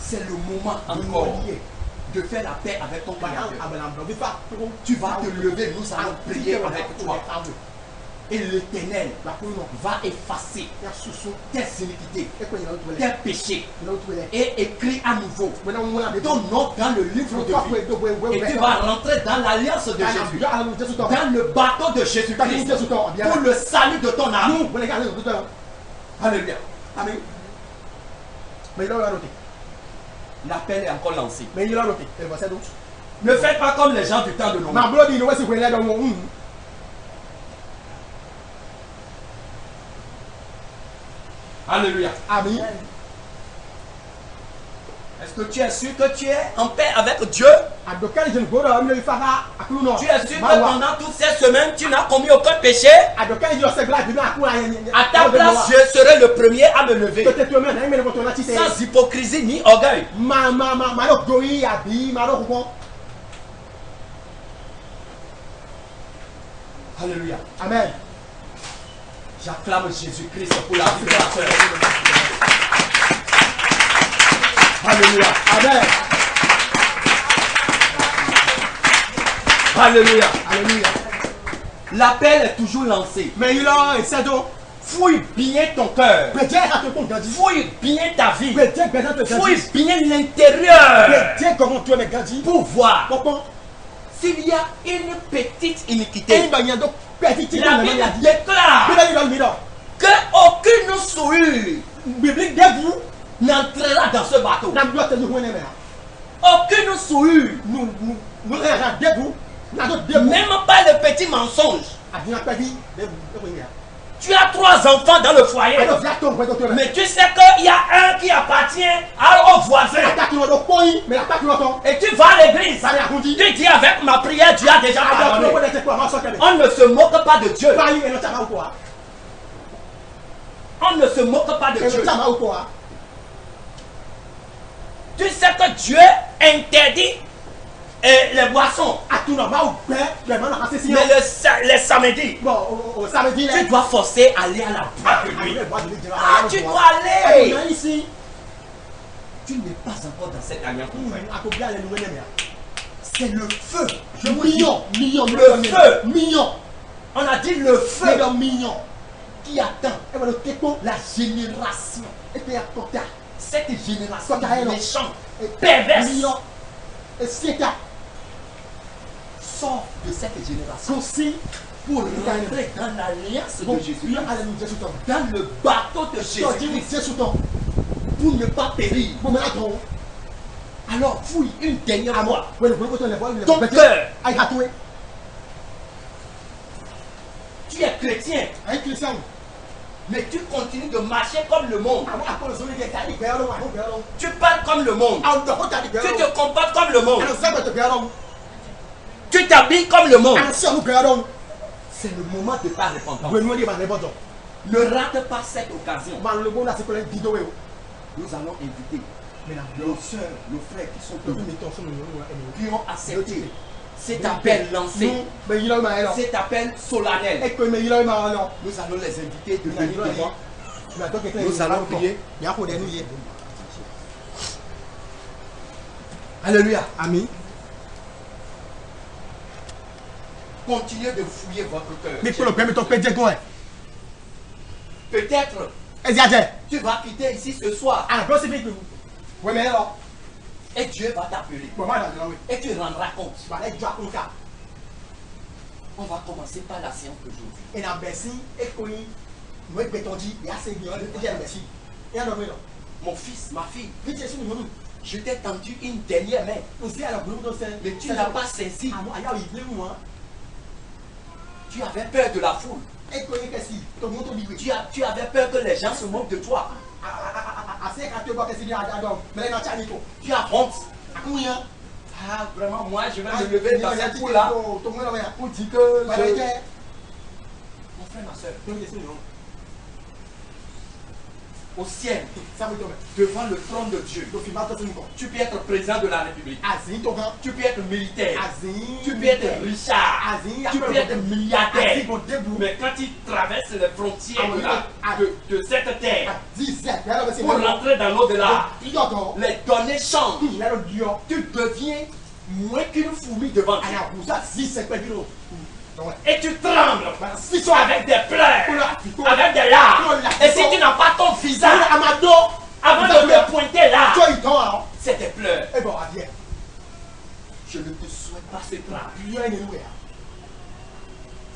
c'est le moment encore de faire la paix avec ton Créateur. Tu vas te lever, nous allons prier avec toi. Et l'Éternel va effacer tes iniquités, tes péchés, et écrit à nouveau ton nom dans le livre de vie. Et tu vas rentrer dans l'alliance de Jésus, dans le bateau de Jésus-Christ, pour le salut de ton âme. Alléluia. Amen. L'appel est encore lancé. Mais il a noté. Ne faites pas comme les gens du temps de Noé. Alléluia. Amen. Est-ce que tu es sûr que tu es en paix avec Dieu? Tu es sûr que pendant toutes ces semaines, tu n'as commis aucun péché? À ta place, je serai le premier à me lever. Sans hypocrisie ni orgueil. Alléluia. Amen. J'acclame Jésus-Christ pour la vie de la sœur. Alléluia. Amen. Alléluia. Alléluia. L'appel est toujours lancé. Mais il a un cadeau. Fouille bien ton cœur. Fouille bien ta vie. Fouille bien l'intérieur. Pour voir s'il y a une petite iniquité. La Bible déclare que aucune souillure n'entrera dans ce bateau. Aucune souillure. Même pas le petit mensonge. Tu as 3 enfants dans le foyer. Mais tu sais qu'il y a un qui appartient au voisin. Et tu vas à l'église. Tu dis avec ma prière, Dieu a déjà pardonné. On ne se moque pas de Dieu. On ne se moque pas de Dieu. Tu sais que Dieu interdit les boissons. Mais les samedis, tu dois forcer à aller à la boîte. Ah, tu dois aller. Tu n'es pas encore dans cette alliance. C'est le feu. Le feu. On a dit le feu qui attend la génération. Cette génération méchante, perverse. sors de cette génération Kusi. pour rentrer dans l'alliance de Jésus, Allez nous Jésus ton. dans le bateau de Toi dis Jésus, Jésus ton. pour ne pas périr. Bon mais attends. Alors fouille une dernière fois Ouais, le boulot les voiles, ton cœur. Aïe ratoué. Tu es chrétien, Aïe Christian. mais tu continues de marcher comme le monde. Àwọn akọ̀lọ̀sọ ní kẹta ní gbẹ̀rọ̀ àwọn gbẹ̀rọ̀. Tu parles comme le monde. Àwọn dọ̀kọ̀tà ní Tu gbẹ̀rọ̀. te comportes comme le monde. Àwọn sẹ́gbẹ̀tẹ̀ gbẹ̀rọ̀. Tu t'habilles comme le monde. Àwọn sí ọ̀nù gbẹ̀rọ̀. C'est le moment de ta repentance. Gbẹ̀nu wọ́n ní ìbàdàn ẹ̀bọ̀dọ̀. Ne rate pas cette occasion. Màá lo gbóná sí kọ́lẹ́ dídó wẹ̀ o. Nous allons inviter nos soeurs, nos frères qui sont Lọ́dún debout, mi tọ́ fún mi lórí ẹni. qui ont accepté cet appel lancé, Mẹ yí lọ́wọ́ máa yẹ lọ. cet appel solennel. Ẹ pé mẹ yí lọ́wọ́ máa lọ. Nous allons les inviter de venir devant. Nous allons prier. Y'a kò dẹnu yẹ. Alléluia. Àmín. Continuez de fouiller votre cœur. Mi kúrò pé mi tọ́ pé jẹ́gọ́ ẹ̀. Peut-être Ẹ di ajẹ́. tu vas quitter ici ce soir Àgbọ̀ sí fífi. Wẹ̀ mẹ́ lọ. et Dieu va t'appeler Bọ̀ má dàgbà lọ́wọ́. et tu rendras compte. Bàlẹ̀ jọ àkóńkà. On va commencer par la séance d'aujourd'hui. Ìnà bẹ̀sí ekoyin. Mo gbẹ tọ́jú ìyá ṣe gbìyànjú ẹ jẹ́ bẹ̀sí. Ìyá lọ mi lọ. Mon fils, ma fille, Bí Jésù ni mo nù. je t'ai tendu une dernière main, Kò sí àlọ́ gbólógbó tó sẹ́. mais tu n'as pas saisi. Àwọn àyà òyìnbó léwu wọn. Tu avais peur de la foule. Ekoyin kẹsì. Tòun tó di ìwé. Tu avais peur que les gens se moquent de toi. Àṣẹ ká tó bọ́ kẹsì ní àdádọ́. Mẹ́lẹ́ náà ṣáà ní kò. Tu as honte. Àkúnyàn. Ah, vraiment, moi, je vais me lever dans cette foule-là pour dire que mon frère, ma soeur, au ciel, devant le trône de Dieu, tu peux être président de la République, tu peux être militaire, tu peux être Richard, tu peux être milliardaire, mais quand tu traverses les frontières de cette terre pour rentrer dans l'au-delà, les données changent, tu deviens moins qu'une fourmi devant Dieu. Et tu trembles avec des pleurs, avec des larmes. Et si tu n'as pas ton visage avant de te pointer là, c'est des pleurs. Je ne te souhaite pas ce drame.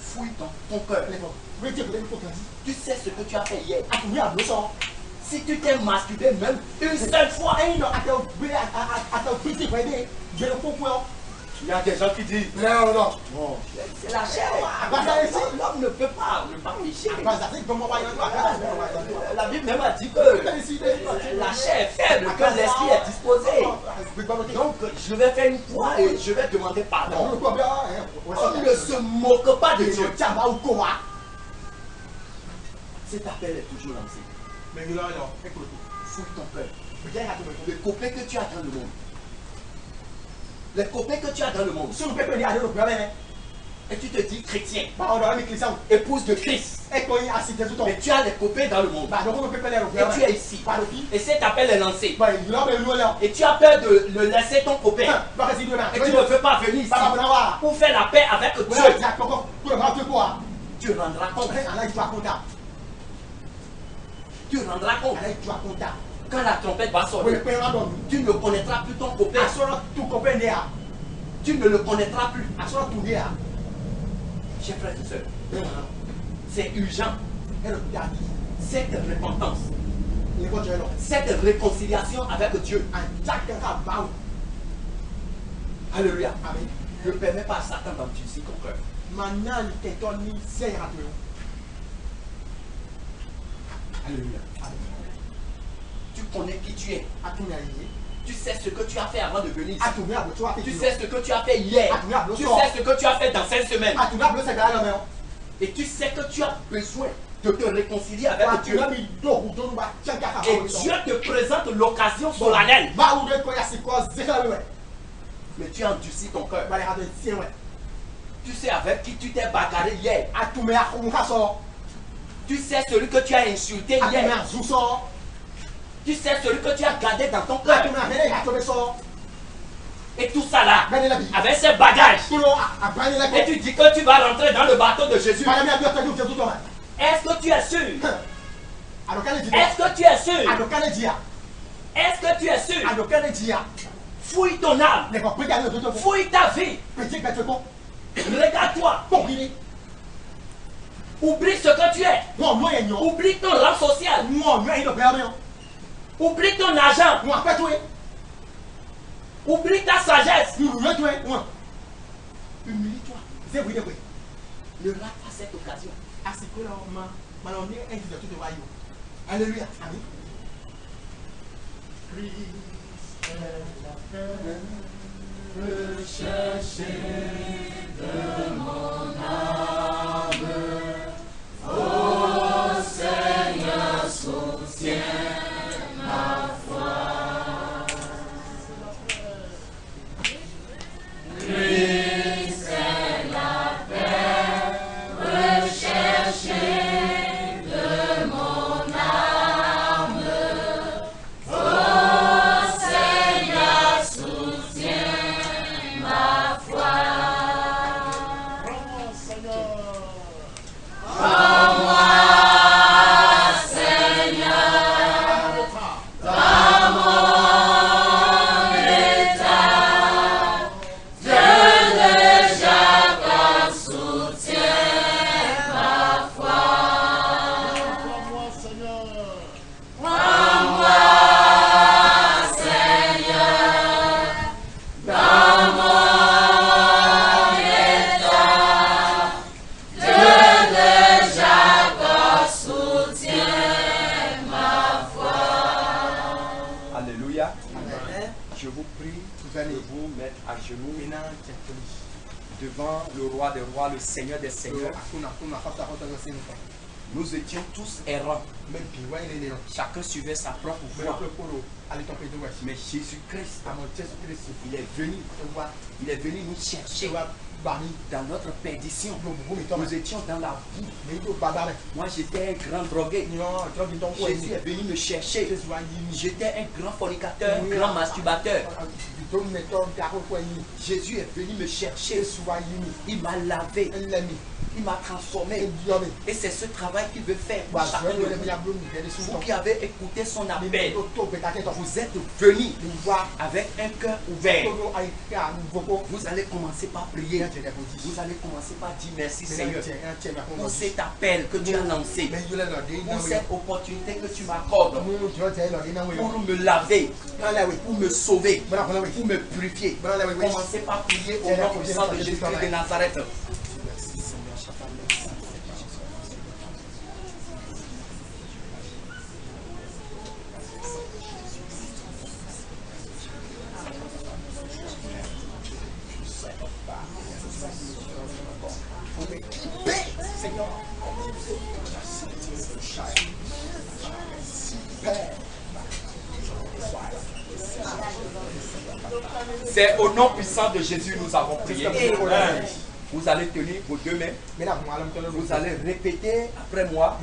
Fouille ton cœur. Tu sais ce que tu as fait hier. Si tu t'es masturbé même une seule fois, il y a des gens qui disent non. c'est la chair. L'homme ne peut pas pécher. La Bible même a dit que la chair est faible, que l'esprit est disposé. Donc je vais faire une foi et je vais demander pardon. On ne se moque pas de Dieu. Cet appel est toujours lancé. Fouille ton cœur. Les copains que tu as dans le monde. Les copains que tu as dans le monde. Et tu te dis chrétien. Épouse de Christ. Mais tu as des copains dans le monde. Et tu es ici. Et cet appel est lancé. Et tu as peur de le laisser ton copain. Et tu ne veux pas venir ici pour faire la paix avec Dieu. Tu rendras compte. Tu rendras compte. Quand la trompette va sonner, tu ne connaîtras plus ton copain. Tu ne le connaîtras plus. Chers frères et sœurs, c'est urgent. Cette repentance, cette réconciliation avec Dieu. Alléluia. Ne permets pas à Satan d'endurcir ton cœur. Alléluia. Tu connais qui tu es. Tu sais ce que tu as fait avant de venir ici. Tu sais ce que tu as fait hier. Tu sais ce que tu as fait dans cette semaine. Et tu sais que tu as besoin de te réconcilier avec Dieu. Et Dieu te présente l'occasion solennelle. Mais tu as endurci ton cœur. Tu sais avec qui tu t'es bagarré hier. Tu sais celui que tu as insulté hier. Tu sais celui que tu as gardé dans ton cœur. Et tout ça là, avec ces bagages. Et tu dis que tu vas rentrer dans le bateau de Jésus. Est-ce que tu es sûr? Est-ce que tu es sûr? Est-ce que tu es sûr? Fouille ton âme. Fouille ta vie. Regarde-toi. Bon, il est. Oublie ce que tu es. Bon, moi, il y a un. Oublie ton rang social. Moi, il y a un. Oublie ton argent. Moi, pas toi. Oublie ta sagesse. Humilie-toi. Humilie-toi. C'est vrai, oui. Ne rate pas cette occasion. À ce que là, on est un de tout le royaume. Alléluia. Amen. Christ est la paix. Recherchez de mon âme. Ô Seigneur, soutiens ma foi. Christ est la paix, recherchez de mon âme. Ô Seigneur, soutiens ma foi. Prends-moi, Seigneur. Prends-moi, Seigneur. Dans mon état, Dieu de Jacob soutient ma foi. Prends-moi, Seigneur. Prends-moi, Seigneur. Dans mon état, Dieu de Jacob soutient ma foi. Alléluia. Je vous prie de vous mettre à genoux devant le roi des rois, le Seigneur des seigneurs. Nous étions tous errants. Chacun suivait sa propre voie. Mais Jésus-Christ, il est venu nous chercher dans notre perdition. Nous étions dans la boue. Moi j'étais un grand drogué. Jésus est venu me chercher. J'étais un grand fornicateur, un grand masturbateur. Jésus est venu me chercher. Il m'a lavé. Il m'a transformé. Et c'est ce travail qu'il veut faire pour chacun de vous. Vous qui avez écouté son appel, vous êtes venus avec un cœur ouvert. Vous allez commencer par prier. Vous allez commencer par dire merci Seigneur pour cet appel que tu as lancé, pour cette opportunité que tu m'accordes, pour me laver, pour me sauver, pour me purifier. Commencez par prier au nom puissant de Jésus de Nazareth. C'est au nom puissant de Jésus que nous avons prié. Vous allez tenir vos deux mains. Vous allez répéter après moi.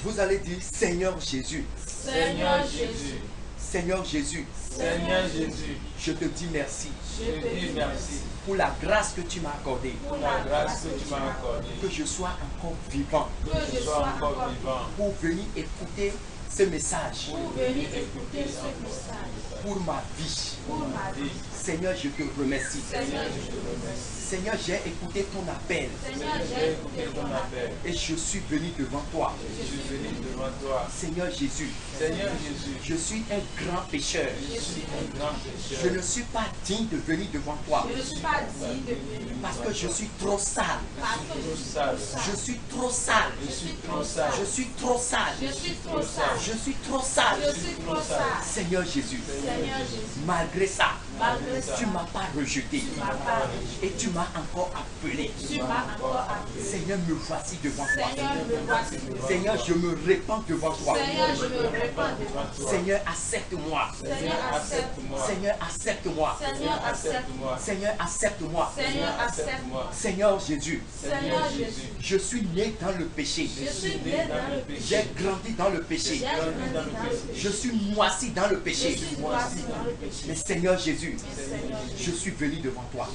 Vous allez dire Seigneur Jésus. Seigneur Jésus. Seigneur Jésus. Seigneur Jésus. Je te dis merci. Je te dis merci pour la grâce que tu m'as accordée. pour la grâce que tu m'as accordée. Que je sois encore vivant. Que je sois encore vivant. Pour venir écouter ce message. Pour venir écouter ce message. Pour ma vie. Pour ma vie. Seigneur, je te remercie. Seigneur, je te remercie. Seigneur, j'ai écouté ton appel. Seigneur, j'ai écouté ton appel. Et je suis venu devant toi. Je suis venu devant toi. Seigneur Jésus. Seigneur Jésus. Je suis un grand pécheur. Je suis un grand pécheur. Je ne suis pas digne de venir devant toi. Je ne suis pas digne de venir Parce que je suis trop sale. parce que je suis sale. Je suis trop sale. Je suis trop sale. Je suis trop sale. Je suis trop sale. Je suis trop sale. Je suis trop sale. Seigneur Jésus. Seigneur Jésus. Malgré ça, Malgré ça, tu ne m'as pas rejeté. tu m'as pas rejeté. Et tu m'as encore appelé. Tu m'as encore appelé. Seigneur, me voici devant toi. Seigneur, me voici devant toi. Seigneur, je me répands devant toi. Seigneur, je me répands devant toi. Seigneur, accepte-moi. Seigneur, accepte-moi. Seigneur, accepte-moi. Seigneur, accepte-moi. Seigneur, accepte-moi. Seigneur, accepte-moi. Seigneur Jésus, Seigneur Jésus. je suis né dans le péché. Je suis né dans le péché. J'ai grandi dans le péché. J'ai grandi dans le péché. Je suis moisi dans le Je péché. suis moisi dans le péché. Mais Seigneur Jésus, Seigneur je suis venu devant toi.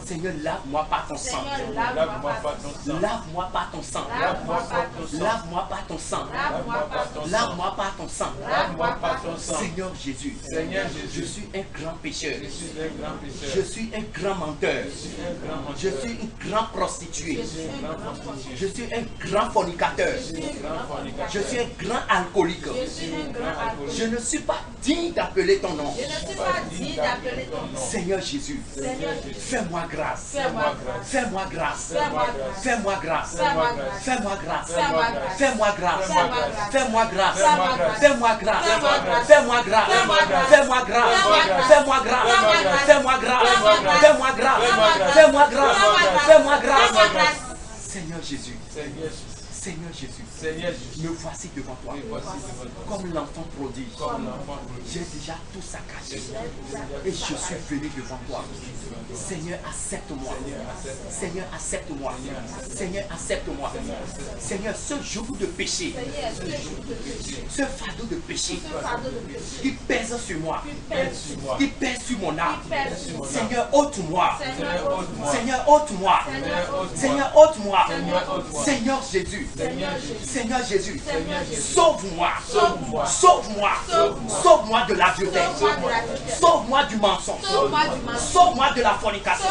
Seigneur, lave-moi par ton sang. Seigneur, lave-moi par ton sang. Lave-moi par ton sang. Lave-moi par ton Lave-moi par ton sang. Lave-moi par ton sang. Seigneur Jésus. Je suis un grand pécheur. Je suis un grand menteur. Je suis une grande prostituée. Je suis un grand fornicateur. Je suis un grand alcoolique. Je ne suis pas digne d'appeler ton nom. Seigneur Jésus, fais-moi grâce. Fais-moi grâce. Fais-moi grâce. Fais-moi grâce. Fais-moi grâce. Fais-moi grâce. Fais-moi grâce. Fais-moi grâce. Fais-moi grâce. Fais-moi grâce. Fais-moi grâce. Fais-moi grâce. Fais-moi grâce. Fais-moi grâce. Seigneur Jésus. Seigneur Jésus, me voici devant toi. Comme l'enfant prodigue. J'ai déjà tout saccagé. Et je suis venu devant toi. Seigneur, accepte-moi. Seigneur, accepte-moi. Seigneur, accepte-moi. Seigneur, ce joug de péché, ce fardeau de péché qui pèse sur moi, qui pèse sur mon âme. Seigneur, ôte-moi. Seigneur, ôte-moi. Seigneur, ôte-moi. Seigneur Jésus. Seigneur Jésus, sauve-moi, sauve-moi, sauve-moi de la violence, sauve-moi du mensonge, sauve-moi de la fornication,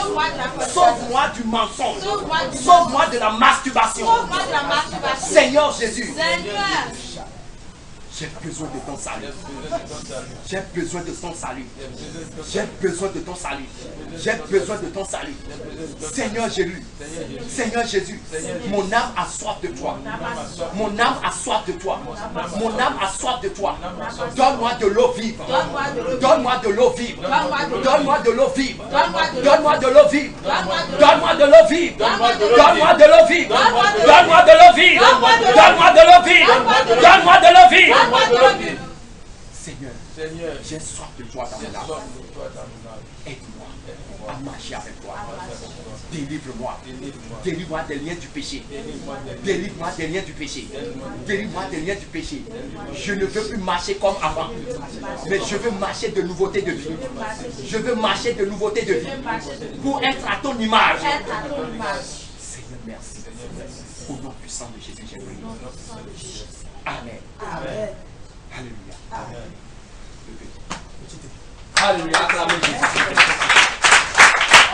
sauve-moi du mensonge, sauve-moi de la masturbation. Seigneur Jésus, j'ai besoin de ton salut. J'ai besoin de ton salut. J'ai besoin de ton salut. J'ai besoin de ton salut. Seigneur Jésus. Seigneur Jésus. Mon âme a soif de toi. Mon âme a soif de toi. Mon âme a soif de toi. Donne-moi de l'eau vive. Donne-moi de l'eau vive. Donne-moi de l'eau vive. Donne-moi de l'eau vive. Donne-moi de l'eau vive. Donne-moi de l'eau vive. Donne-moi de l'eau vive. Donne-moi de l'eau vive. Donne-moi de l'eau vive. Seigneur, j'ai soif de toi dans mon âme. Aide-moi à marcher avec toi. Délivre-moi. Délivre-moi des liens du péché. Délivre-moi des liens du péché. Délivre-moi des liens du péché. Je ne veux plus marcher comme avant. Mais je veux marcher de nouveauté de vie. Je veux marcher de nouveauté de vie. Pour être à ton image. Seigneur, merci. Au nom puissant de Jésus, j'ai prié. Amen. Amen. Alléluia. Amen. Alléluia. Acclamez Jésus.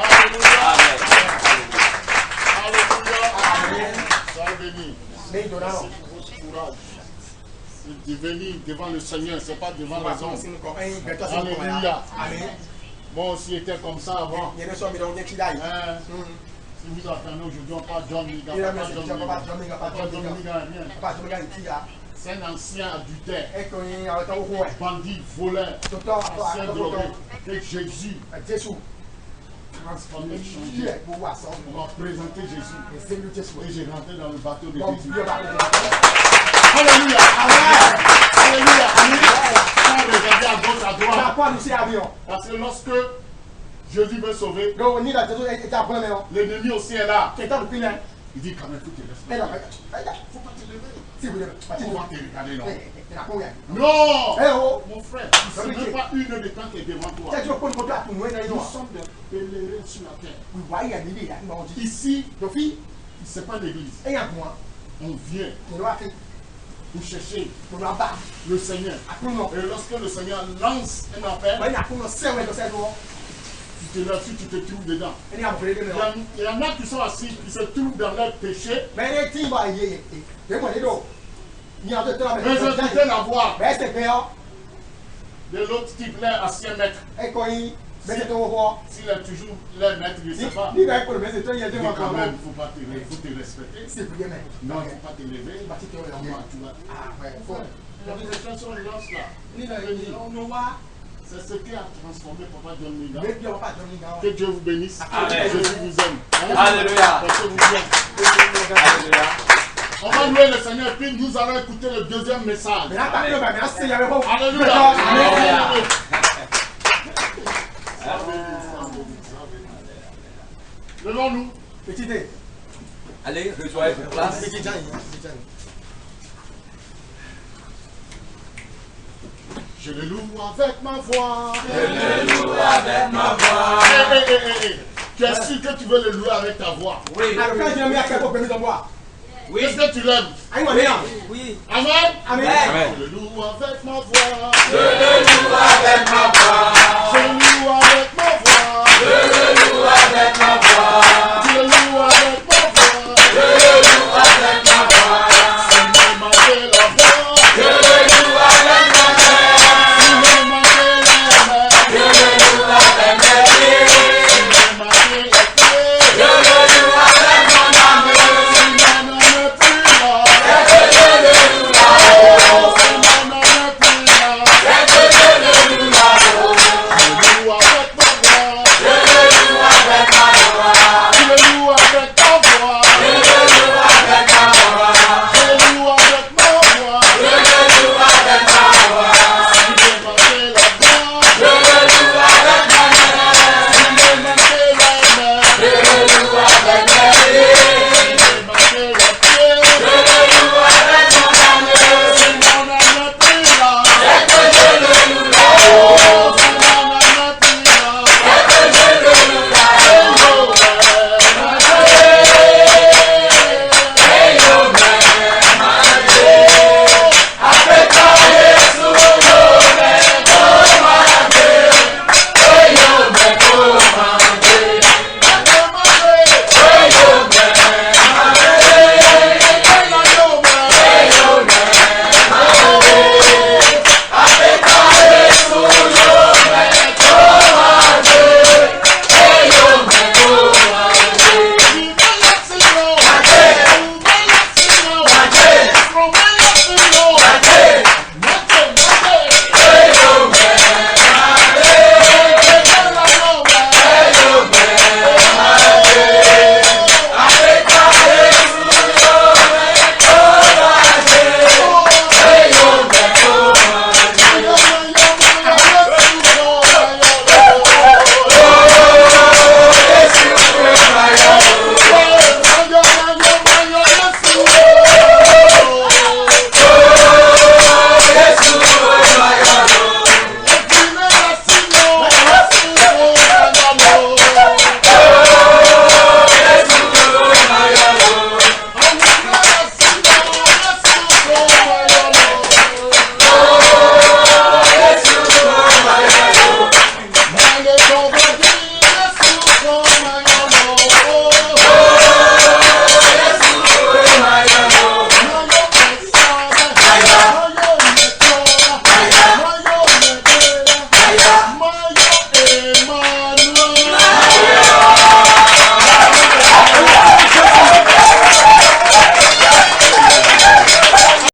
Alléluia. Amen. Alléluia. Sois béni. Courage. De venir devant le Seigneur, ce n'est pas devant les hommes. Alléluia. Moi aussi j'étais comme ça avant. Si vous attendez aujourd'hui, on parle John Miga. C'est un ancien adultère, bandit, voleur, ancien drogué. Que Jésus transformé, changé. On m'a présenté Jésus. Et j'ai rentré dans le bateau de Jésus. Alléluia. Alléluia. Sans regarder à gauche, à droite. Parce que lorsque Jésus veut sauver, l'ennemi aussi est là. Il dit quand même, il faut te laisser. On va te regarder là. Non, mon frère, ce n'est pas une de temps qui est devant toi. Nous sommes des pèlerins sur la terre. Ici, ce n'est pas l'église. On vient pour chercher le Seigneur. Et lorsque le Seigneur lance un appel, tu te lèves, tu te trouves dedans. Il y en a qui sont assis, qui se trouvent dans leur péché. Mais ils ont quitté la voie de l'autre type, leur ancien maître. S'il est toujours leur maître, je ne sais pas. Mais quand même, il faut te respecter. Non, il ne faut pas te lever. Les chansons lancent là. C'est ce qui a transformé Papa John Miga. Que Dieu vous bénisse. Amen. Jésus vous aime. Alléluia. Alléluia. On va louer le Seigneur, puis nous allons écouter le deuxième message. Alléluia. Levons-nous. Allez, rejoignez vos places. Je le loue avec ma voix. Je le loue avec ma voix. Tu es sûr que tu veux le louer avec ta voix? Oui. Oui. Est-ce que tu l'aimes? Oui. Amen. Amen. Je loue avec ma voix. Je le loue avec ma voix. Je